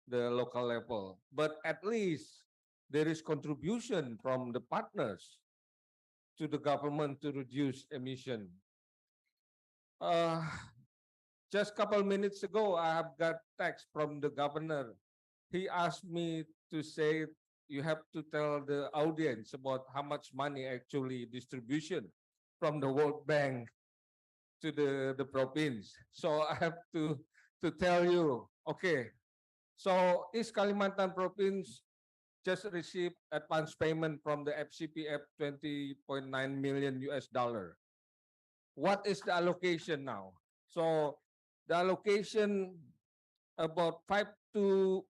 local level. But at least there is contribution from the partners to the government to reduce emission. Uh, just a couple minutes ago, I have got text from the governor. He asked me to say, you have to tell the audience about how much money actually distribution from the World Bank to the province. So I have to tell you, okay, so East Kalimantan province just received advance payment from the FCPF 20.9 million US dollar. What is the allocation now? So the allocation about 5.2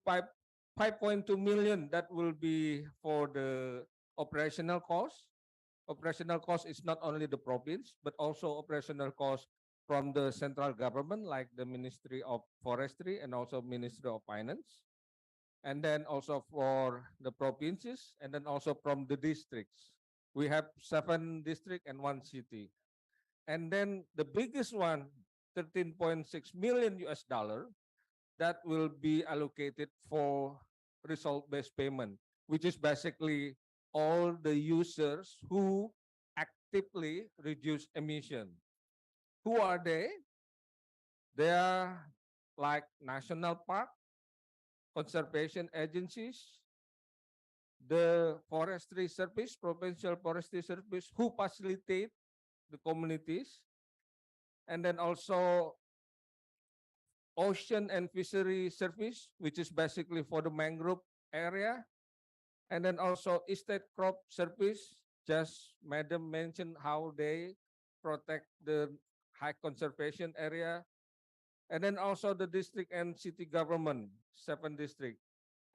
million that will be for the operational cost. Operational cost is not only the province, but also operational cost from the central government, like the Ministry of Forestry and also Ministry of Finance. And then also for the provinces, and then also from the districts. We have 7 districts and 1 city. And then the biggest one, 13.6 million US dollar, that will be allocated for result-based payment, which is basically all the users who actively reduce emission. Who are they? They are like national park, conservation agencies, the forestry service, provincial forestry service, who facilitate the communities, and then also ocean and fishery service, which is basically for the mangrove area, and then also estate crop service. Just Madam mentioned how they protect the high conservation area, and then also the district and city government, 7 district,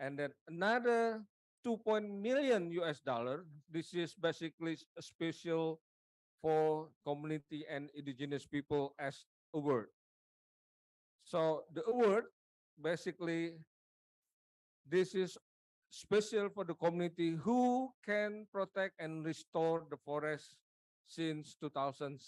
and then another 2 million US dollar. This is basically a special for community and indigenous people as award. So the award, basically, this is special for the community who can protect and restore the forest since 2006.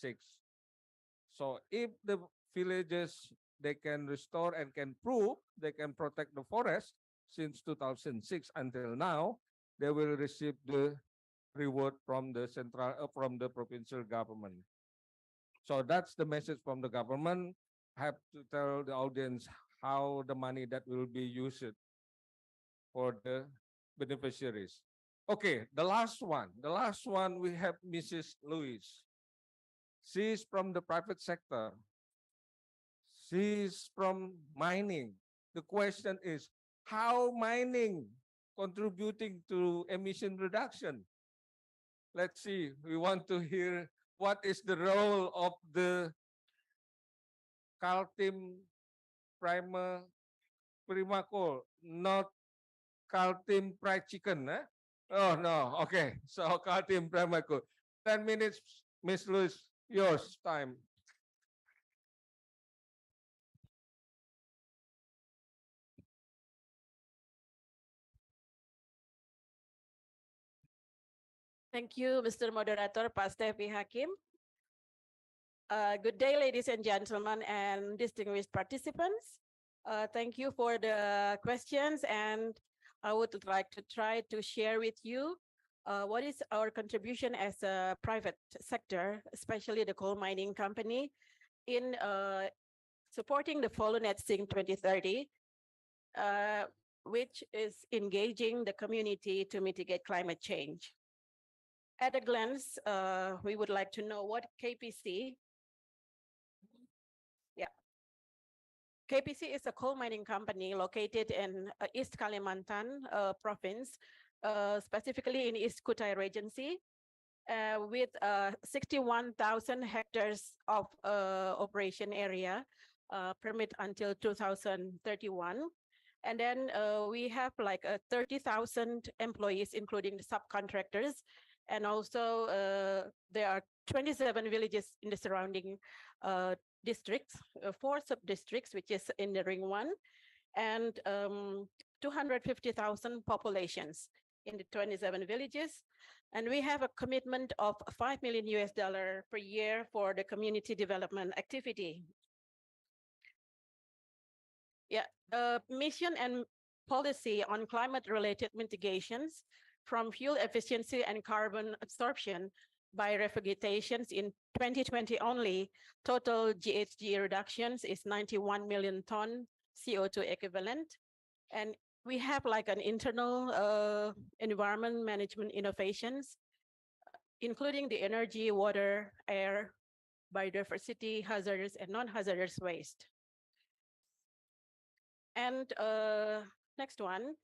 So if the villages, they can restore and can prove they can protect the forest since 2006 until now, they will receive the reward from the central, from the provincial government. So that's the message from the government. I have to tell the audience how the money that will be used for the beneficiaries. Okay, the last one. The last one, we have Mrs. Louise. She's from the private sector. She's from mining. The question is, how mining contributing to emission reduction? Let's see, we want to hear what is the role of the Kaltim Primaco, not Kaltim Fried Chicken. Eh? Oh, no. Okay. So Kaltim Primaco. 10 minutes, Miss Lewis, yours time. Thank you, Mr. Moderator, Pak Stefi Hakim. Good day, ladies and gentlemen and distinguished participants. Thank you for the questions, and I would like to try to share with you what is our contribution as a private sector, especially the coal mining company, in supporting the FOLU Net Sink 2030, which is engaging the community to mitigate climate change. At a glance, we would like to know what KPC, KPC is a coal mining company located in East Kalimantan province, specifically in East Kutai Regency, with 61,000 hectares of operation area, permit until 2031. And then we have like 30,000 employees, including the subcontractors. And also there are 27 villages in the surrounding districts, 4 sub-districts, which is in the Ring 1, and 250,000 populations in the 27 villages. And we have a commitment of $5 million per year for the community development activity. Yeah, mission and policy on climate-related mitigations from fuel efficiency and carbon absorption by revegetations in 2020 only, total GHG reductions is 91 million ton CO2 equivalent. And we have like an internal environment management innovations, including the energy, water, air, biodiversity, hazardous and non-hazardous waste. And next one,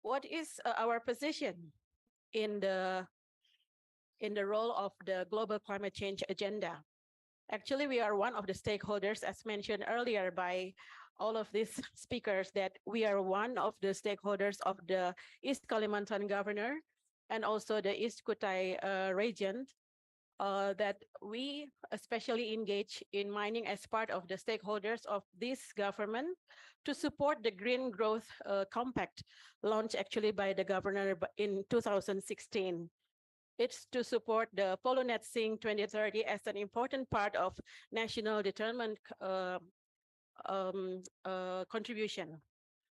what is our position in the role of the global climate change agenda? Actually, we are one of the stakeholders, as mentioned earlier by all of these speakers, that we are one of the stakeholders of the East Kalimantan governor and also the East Kutai region, that we especially engage in mining as part of the stakeholders of this government to support the Green Growth Compact launched actually by the governor in 2016. It's to support the FOLU Net Sink 2030 as an important part of national determined contribution.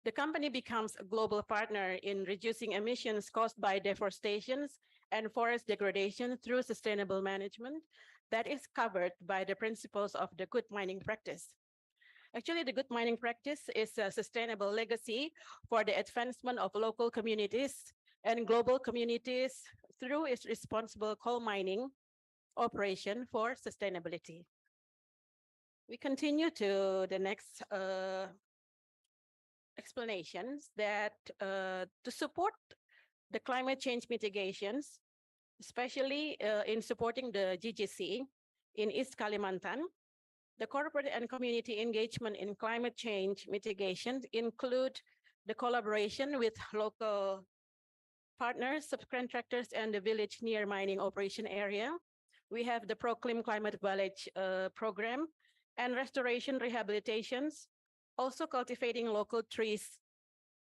The company becomes a global partner in reducing emissions caused by deforestation and forest degradation through sustainable management that is covered by the principles of the good mining practice. Actually, the good mining practice is a sustainable legacy for the advancement of local communities and global communities through its responsible coal mining operation for sustainability. We continue to the next explanations that to support the climate change mitigations, especially in supporting the GGC in East Kalimantan, the corporate and community engagement in climate change mitigation include the collaboration with local partners, subcontractors, and the village near mining operation area. We have the Proclaim Climate Village program and restoration rehabilitations, also cultivating local trees,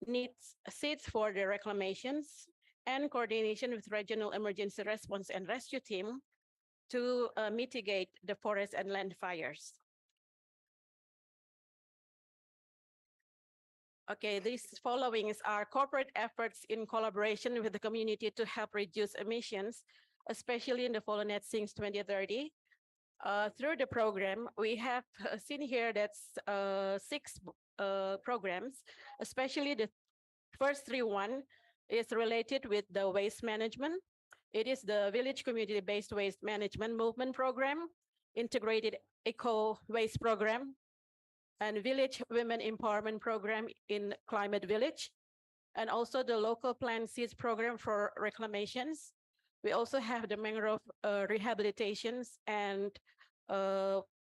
needs seeds for the reclamations, and coordination with regional emergency response and rescue team to mitigate the forest and land fires. Okay, these following are corporate efforts in collaboration with the community to help reduce emissions, especially in the FOLU Net Sinks 2030. Through the program, we have seen here that's 6 programs, especially the first 3 one is related with the waste management. It is the Village Community-Based Waste Management Movement Program, Integrated Eco Waste Program, and Village Women Empowerment Program in Climate Village, and also the Local Plant Seeds Program for reclamations. We also have the mangrove rehabilitations and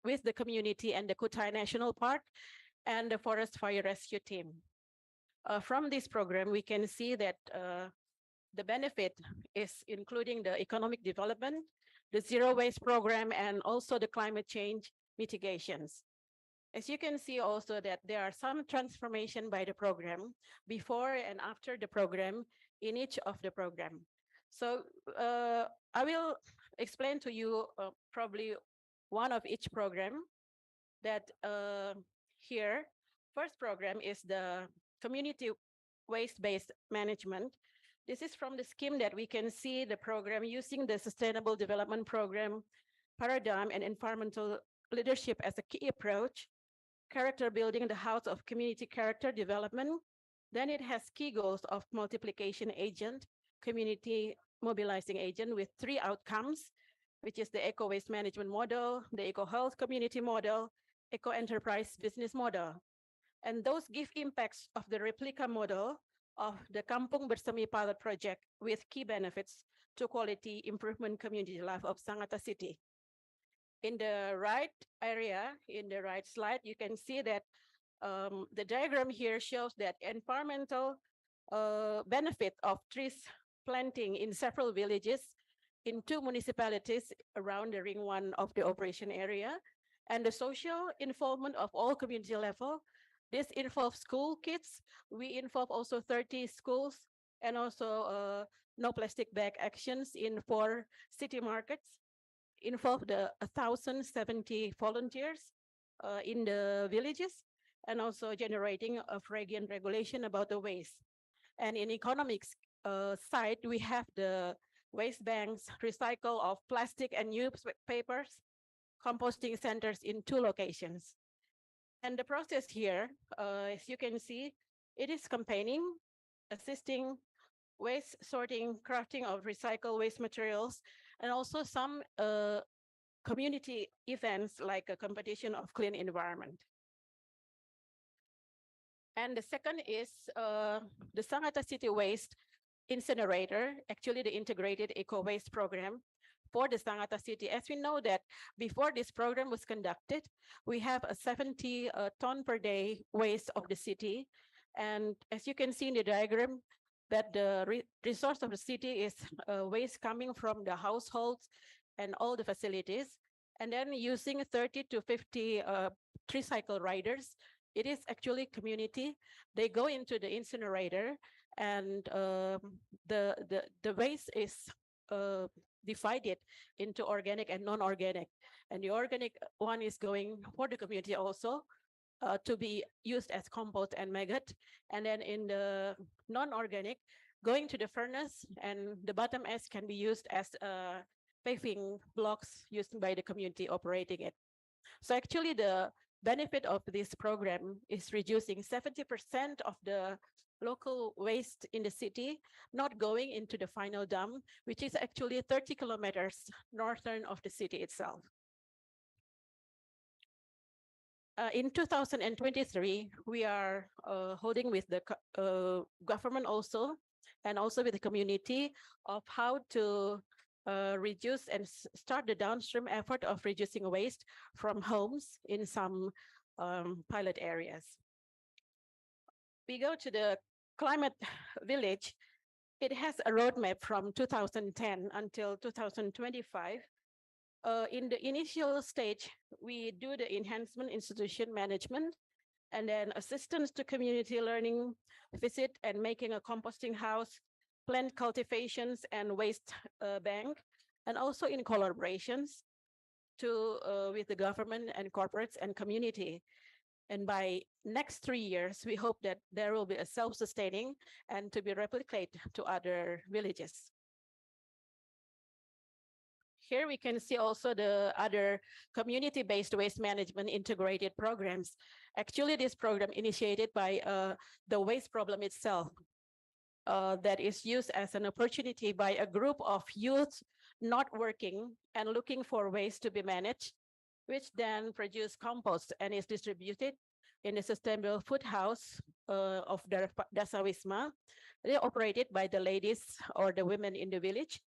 with the community and the Kutai National Park and the Forest Fire Rescue Team. From this program, we can see that the benefit is including the economic development, the zero waste program, and also the climate change mitigations. As you can see also that there are some transformation by the program before and after the program in each of the program. So I will explain to you probably one of each program that here. First program is the community waste-based management. This is from the scheme that we can see the program using the Sustainable Development Program paradigm and environmental leadership as a key approach, character building the house of community character development. Then it has key goals of multiplication agent, community mobilizing agent with 3 outcomes, which is the eco waste management model, the eco health community model, eco-enterprise business model. And those give impacts of the replica model of the Kampung Bersemi pilot project with key benefits to quality improvement community life of Sangatta city. In the right area, in the right slide, you can see that the diagram here shows that environmental benefit of trees planting in several villages in 2 municipalities around the Ring 1 of the operation area, and the social involvement of all community level. This involves school kids. We involve also 30 schools, and also no plastic bag actions in 4 city markets. Involve the 1,070 volunteers in the villages, and also generating a fragrant regulation about the waste. And in economics side, we have the waste banks, recycle of plastic and newspapers, composting centers in 2 locations. And the process here, as you can see, it is campaigning, assisting, waste sorting, crafting of recycled waste materials, and also some community events like a competition of clean environment. And the second is the Sangatta City Waste Incinerator, actually the integrated eco-waste program for the Sangatta city. As we know that before this program was conducted, we have a 70 ton per day waste of the city. And as you can see in the diagram, that the resource of the city is waste coming from the households and all the facilities. And then using 30 to 50 tricycle riders, it is actually community. They go into the incinerator, and the waste is divided into organic and non-organic. And the organic one is going for the community also to be used as compost and maggot. And then in the non-organic, going to the furnace, and the bottom S can be used as paving blocks used by the community operating it. So actually the benefit of this program is reducing 70% of the local waste in the city, not going into the final dump, which is actually 30 kilometers northern of the city itself. In 2023, we are holding with the government also, and also with the community, of how to reduce and start the downstream effort of reducing waste from homes in some pilot areas. We go to the climate village. It has a roadmap from 2010 until 2025. In the initial stage, we do the enhancement institution management, and then assistance to community learning, visit and making a composting house, plant cultivations and waste bank, and also in collaborations with the government and corporates and community. And by next 3 years, we hope that there will be a self-sustaining and to be replicated to other villages. Here we can see also the other community-based waste management integrated programs. Actually, this program initiated by the waste problem itself that is used as an opportunity by a group of youth not working and looking for ways to be managed, which then produce compost and is distributed in a sustainable food house of Dasa Wisma. They're operated by the ladies or the women in the village,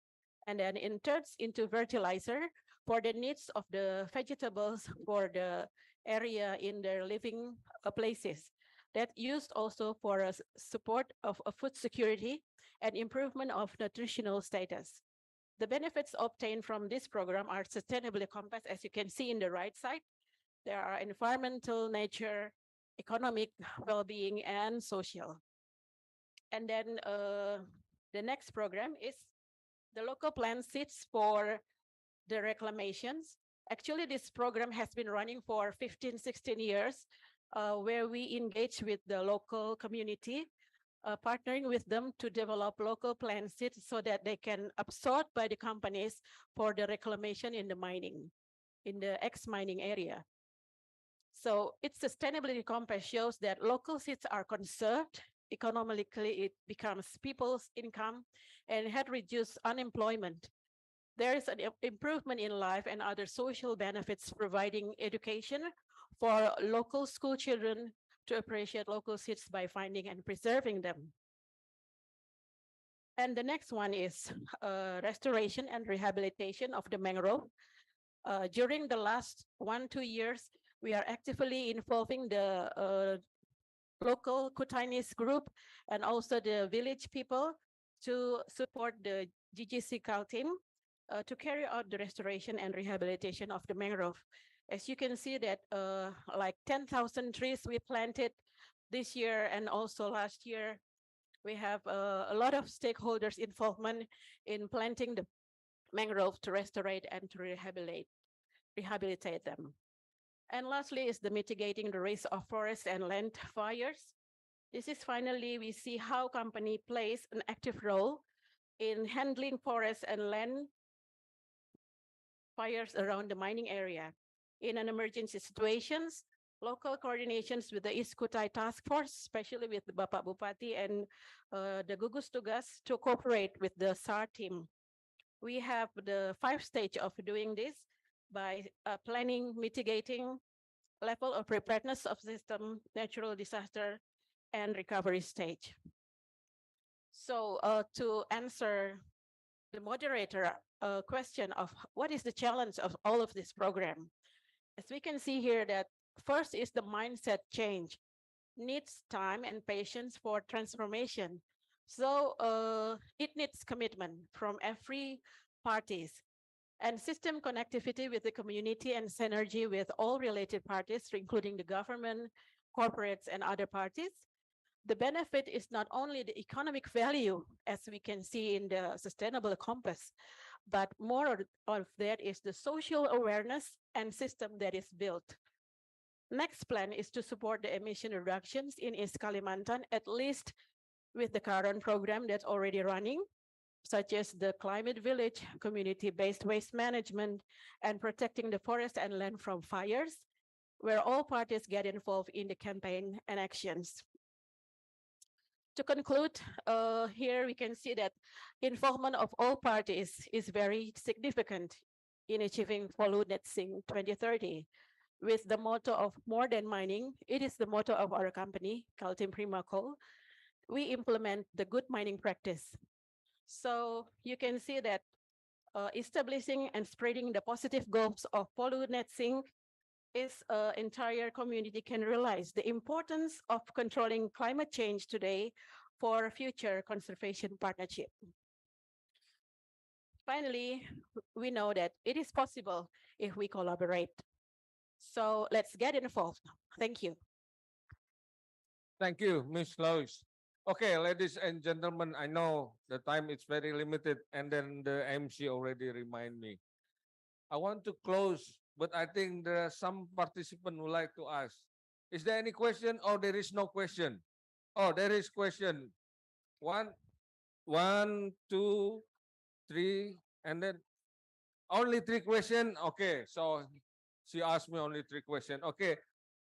and then it turns into fertilizer for the needs of the vegetables for the area in their living places. That used also for a support of food security and improvement of nutritional status. The benefits obtained from this program are sustainably compassed, as you can see in the right side. There are environmental, nature, economic well-being, and social. And then the next program is the local plan seats for the reclamations. Actually, this program has been running for 15, 16 years, where we engage with the local community, partnering with them to develop local plan seats so that they can absorb by the companies for the reclamation in the mining, in the ex-mining area. So its sustainability compass shows that local seats are conserved. Economically, it becomes people's income and had reduced unemployment. There is an improvement in life and other social benefits, providing education for local school children to appreciate local seeds by finding and preserving them. And the next one is restoration and rehabilitation of the mangrove. During the last 1-2 years, we are actively involving the local Kutanis group and also the village people to support the GGC Kaltim to carry out the restoration and rehabilitation of the mangrove. As you can see that like 10,000 trees we planted this year and also last year. We have a lot of stakeholders involvement in planting the mangrove to restore and to rehabilitate them. And lastly is the mitigating the risk of forest and land fires. This is finally, we see how company plays an active role in handling forest and land fires around the mining area. In an emergency situations, local coordinations with the East Kutai Task Force, especially with the Bapak Bupati and the Gugus Tugas to cooperate with the SAR team. We have the 5 stage of doing this by planning, mitigating, level of preparedness of system, natural disaster, and recovery stage. So to answer the moderator question of what is the challenge of all of this program? As we can see here that first is the mindset change, needs time and patience for transformation. So it needs commitment from every parties and system connectivity with the community and synergy with all related parties, including the government, corporates, and other parties. The benefit is not only the economic value, as we can see in the sustainable compass, but more of that is the social awareness and system that is built. Next plan is to support the emission reductions in East Kalimantan, at least with the current program that's already running, such as the climate village, community-based waste management, and protecting the forest and land from fires, where all parties get involved in the campaign and actions. To conclude, here we can see that involvement of all parties is very significant in achieving FOLU Net Sink 2030. With the motto of more than mining, it is the motto of our company, Kaltim Prima Coal. We implement the good mining practice. So you can see that establishing and spreading the positive goals of FOLU Net Sink is entire community can realize the importance of controlling climate change today for future conservation partnership. Finally, we know that it is possible if we collaborate. So let's get involved. Thank you. Thank you, Ms. Lois. Okay, ladies and gentlemen, I know the time is very limited and then the MC already remind me. I want to close, but I think there are some participants who like to ask. Is there any question or there is no question? Oh, there is question. One, two, three, and then only 3 questions. Okay, so she asked me only 3 questions. Okay,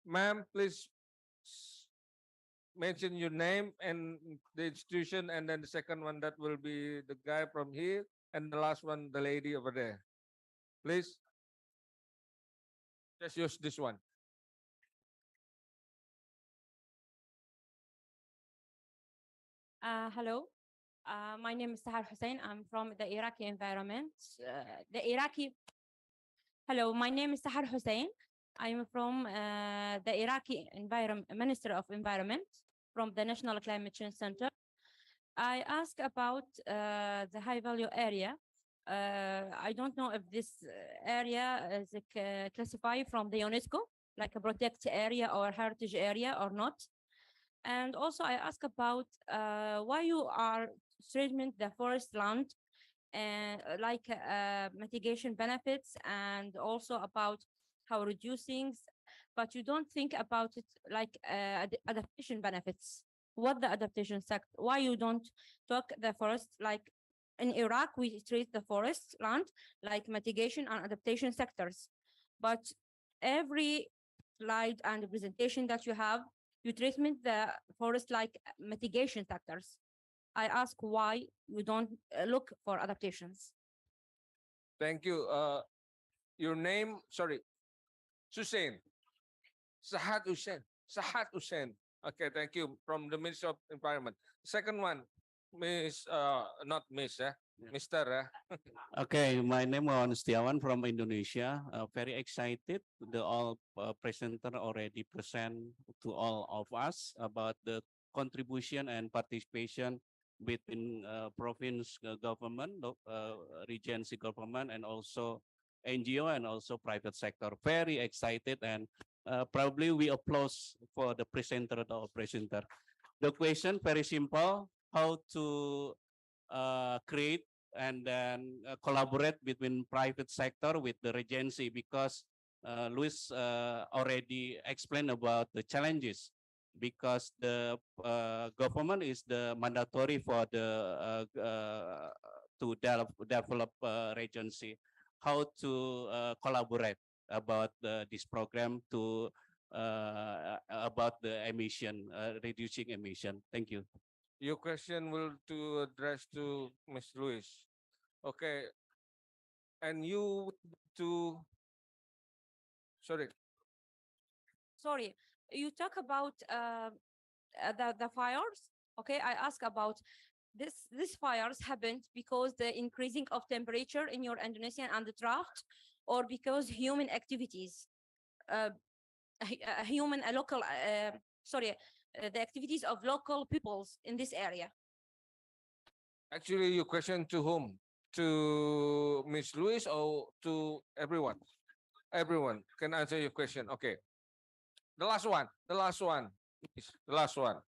ma'am, please mention your name and the institution, and then the second one that will be the guy from here, and the last one, the lady over there. Please. Just use this one. Hello, my name is Sahar Hussein. I'm from the Iraqi environment. The Iraqi. Hello, my name is Sahar Hussein. I'm from the Iraqi Minister of Environment from the National Climate Change Center. I ask about the high value area. I don't know if this area is classified from the UNESCO, like a protected area or heritage area or not. And also I ask about why you are treatment the forest land and like mitigation benefits, and also about how reducing, but you don't think about it like adaptation benefits. What the adaptation sector? Why you don't talk the forest like in Iraq? We treat the forest land like mitigation and adaptation sectors, but every slide and presentation that you have, you treatment the forest like mitigation sectors. I ask why you don't look for adaptations. Thank you. Your name, sorry, Susain. Sahat Hussein. Sahat Hussein. Okay, thank you. From the Ministry of Environment. Second one, Miss, not Miss, Mr. Okay, my name is Setiawan from Indonesia. Very excited. The all presenter already present to all of us about the contribution and participation between province government, regency government, and also NGO and also private sector. Very excited, and probably we applause for the presenter or presenter. The question very simple: how to create and then collaborate between private sector with the regency, because Luis already explained about the challenges, because the government is the mandatory for the to develop regency. How to collaborate about this program to about the emission, reducing emission. Thank you. Your question will to address to Ms. Lewis. Okay. And you to, sorry. Sorry, you talk about the fires. Okay, I ask about this. These fires happened because the increasing of temperature in your Indonesian and the drought, or because human activities, human local, the activities of local peoples in this area. Actually, your question to whom? To Ms. Lewis or to everyone? Everyone can answer your question. Okay. The last one. The last one. Please, the last one.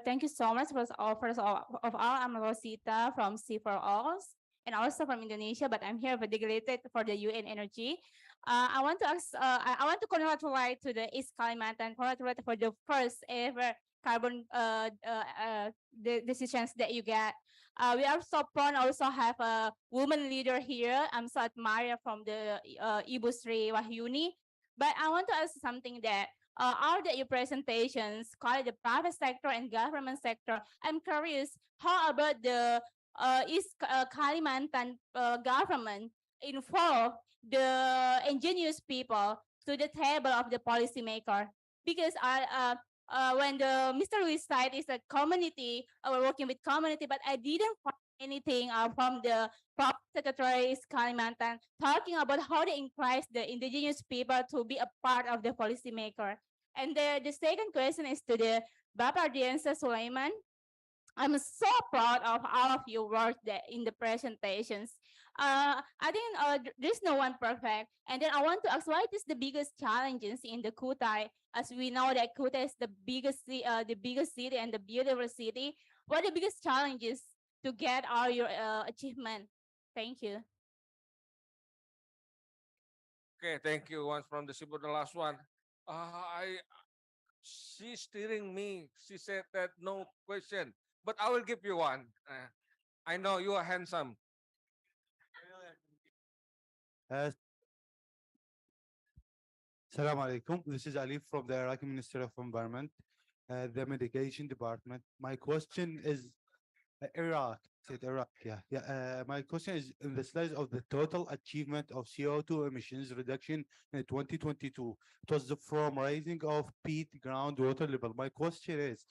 Thank you so much. First of all, I'm Rosita from C for Alls and also from Indonesia, but I'm here dedicated for the UN Energy. I want to ask, I want to congratulate to the East Kalimantan, congratulate for the first ever carbon the decisions that you get. We are so proud also have a woman leader here. I'm so admire from the Ibu Sri Wahyuni. But I want to ask something that all the presentations, call it the private sector and government sector. I'm curious, how about the East Kalimantan government involve the ingenious people to the table of the policymaker? Because when the Mr. Luis side is a community, we're working with community, but I didn't find anything from the Prop Secretary Kalimantan talking about how to encourage the indigenous people to be a part of the policymaker. And the second question is to the Bapak Diansa Sulaiman. I'm so proud of all of your work in the presentations. I think there's no one perfect. And then I want to ask, what is the biggest challenges in the Kutai? As we know that Kutai is the biggest city and the beautiful city. What are the biggest challenges to get all your achievement? Thank you. Okay, thank you. Once from the Sibur, the last one. She's steering me. She said that no question, but I will give you one. I know you are handsome. Assalamu alaikum. This is Ali from the Iraqi Ministry of Environment, the Mitigation Department. My question is Iraq. Said Iraq. Yeah. My question is in the slides of the total achievement of CO2 emissions reduction in 2022. It was from rising of peat groundwater level. My question is,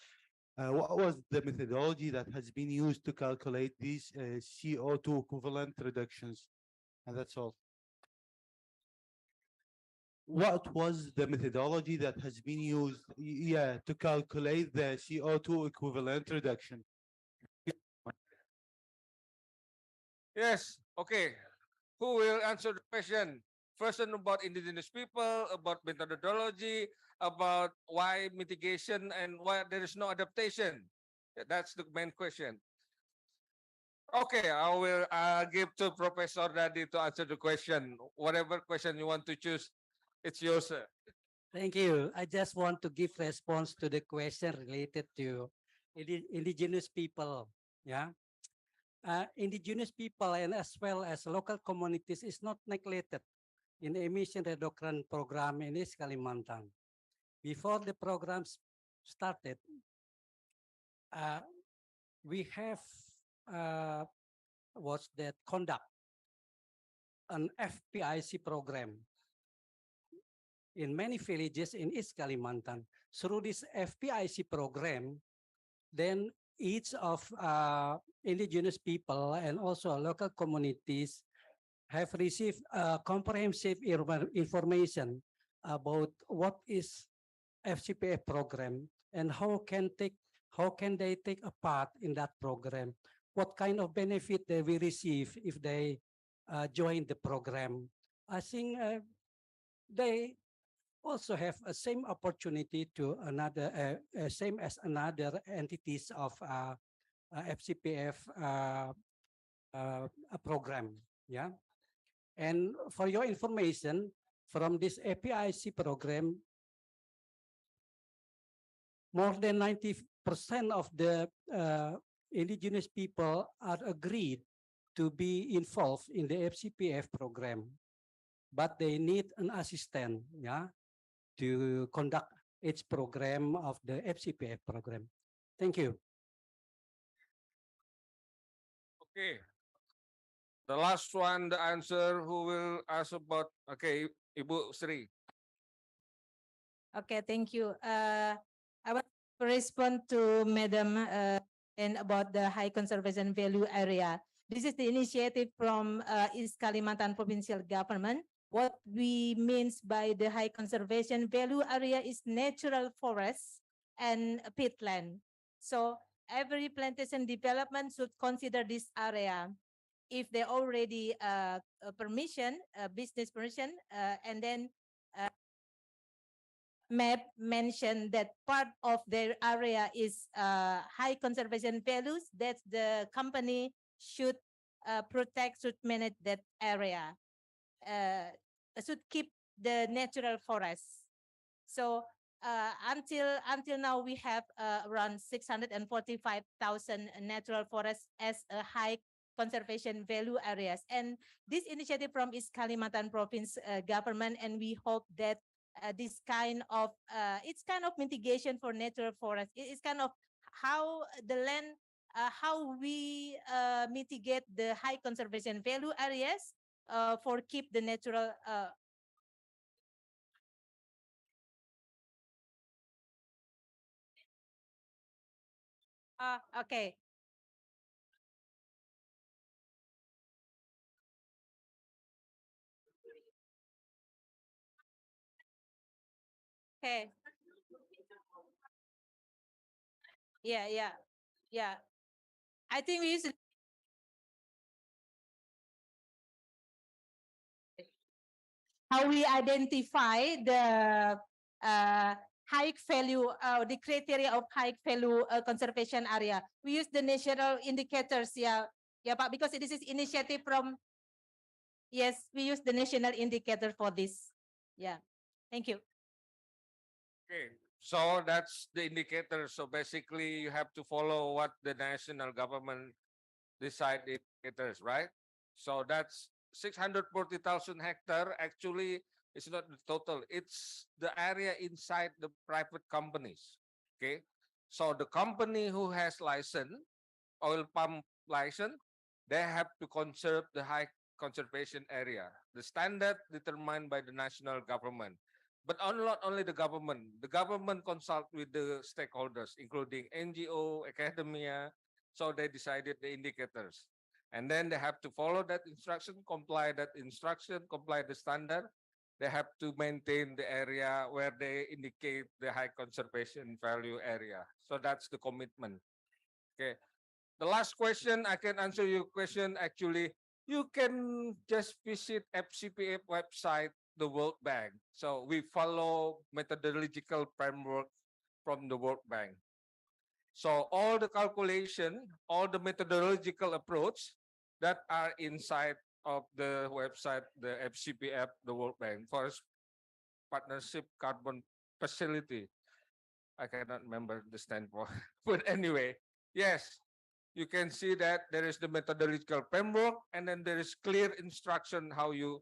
what was the methodology that has been used to calculate these CO2 equivalent reductions? And that's all. What was the methodology that has been used, to calculate the CO2 equivalent reduction? Yes. Okay. Who will answer the question? First, about indigenous people, about methodology, about why mitigation and why there is no adaptation. That's the main question. Okay, I will give to Professor Dadi to answer the question. Whatever question you want to choose, it's yours, sir. Thank you. I just want to give response to the question related to indigenous people. Yeah. Indigenous people and as well as local communities is not neglected in the emission reduction program in East Kalimantan. Before the programs started, we have conduct an FPIC program in many villages in East Kalimantan. Through this FPIC program, then each of indigenous people and also local communities have received comprehensive information about what is FCPF program and how can they take a part in that program, what kind of benefit they will receive if they join the program. I think they also have a same opportunity to another same as another entities of FCPF program. Yeah, and for your information, from this APIC program, more than 90% of the indigenous people are agreed to be involved in the FCPF program, but they need an assistant, yeah, to conduct its program of the FCPF program. Thank you. Okay. The last one, the answer, who will ask about, okay, Ibu Sri. Okay, thank you. I want to respond to Madam and about the high conservation value area. This is the initiative from East Kalimantan provincial government. What we means by the high conservation value area is natural forests and peatland. So every plantation development should consider this area. If they already permission, business permission, and then map mentioned that part of their area is high conservation values, that the company should protect, should manage that area, should keep the natural forests. So until now, we have around 645,000 natural forests as a high conservation value areas. And this initiative from East Kalimantan province government, and we hope that this kind of it's kind of mitigation for natural forest. It's kind of how the land, how we mitigate the high conservation value areas for keep the natural. Okay. Okay. Yeah, yeah, yeah. I think we use how we identify the high value, the criteria of high value conservation area. We use the national indicators, yeah, yeah, but because this is initiative from, yes, we use the national indicator for this. Yeah, thank you. Okay. So that's the indicator. So basically, you have to follow what the national government decide indicators, right? So that's 640,000 hectare. Actually, it's not the total. It's the area inside the private companies. Okay. So the company who has license, oil pump license, they have to conserve the high conservation area. The standard determined by the national government. But not only the government consult with the stakeholders, including NGO, academia, so they decided the indicators. And then they have to follow that instruction, comply that instruction, comply the standard. They have to maintain the area where they indicate the high conservation value area. So that's the commitment. Okay. The last question, I can answer your question. Actually, you can just visit FCPF website, the World Bank. So we follow methodological framework from the World Bank. So all the calculation, all the methodological approach that are inside of the website, the FCPF, the World Bank, Forest Partnership Carbon Facility. I cannot remember the stand for, but anyway, yes, you can see that there is the methodological framework, and then there is clear instruction how you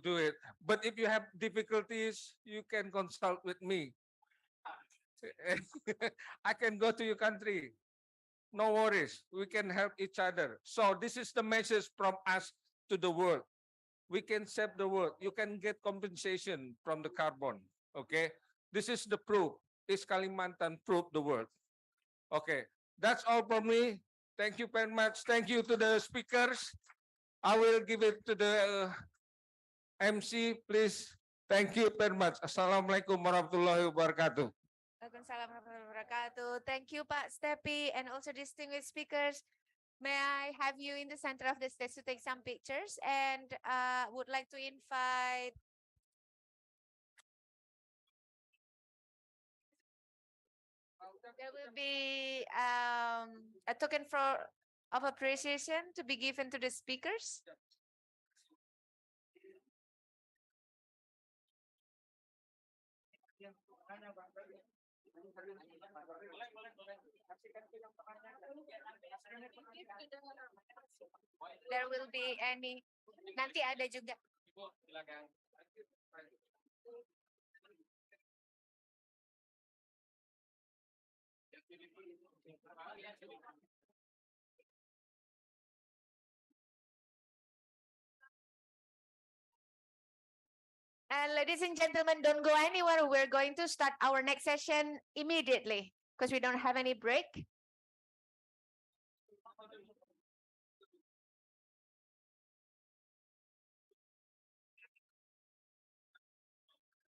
do it. But if you have difficulties, you can consult with me. I can go to your country. No worries. We can help each other. So this is the message from us to the world. we can save the world. You can get compensation from the carbon. Okay, this is the proof. East Kalimantan proved the world. Okay, that's all from me. Thank you very much. Thank you to the speakers. I will give it to the MC, please. Thank you very much. Assalamualaikum warahmatullahi wabarakatuh. Waalaikumsalam warahmatullahi wabarakatuh. Thank you, Pak Stepi, and also distinguished speakers. May I have you in the center of the stage to take some pictures, and would like to invite there will be a token of appreciation to be given to the speakers. There will be any, nanti ada juga. And ladies and gentlemen, don't go anywhere. We're going to start our next session immediately because we don't have any break.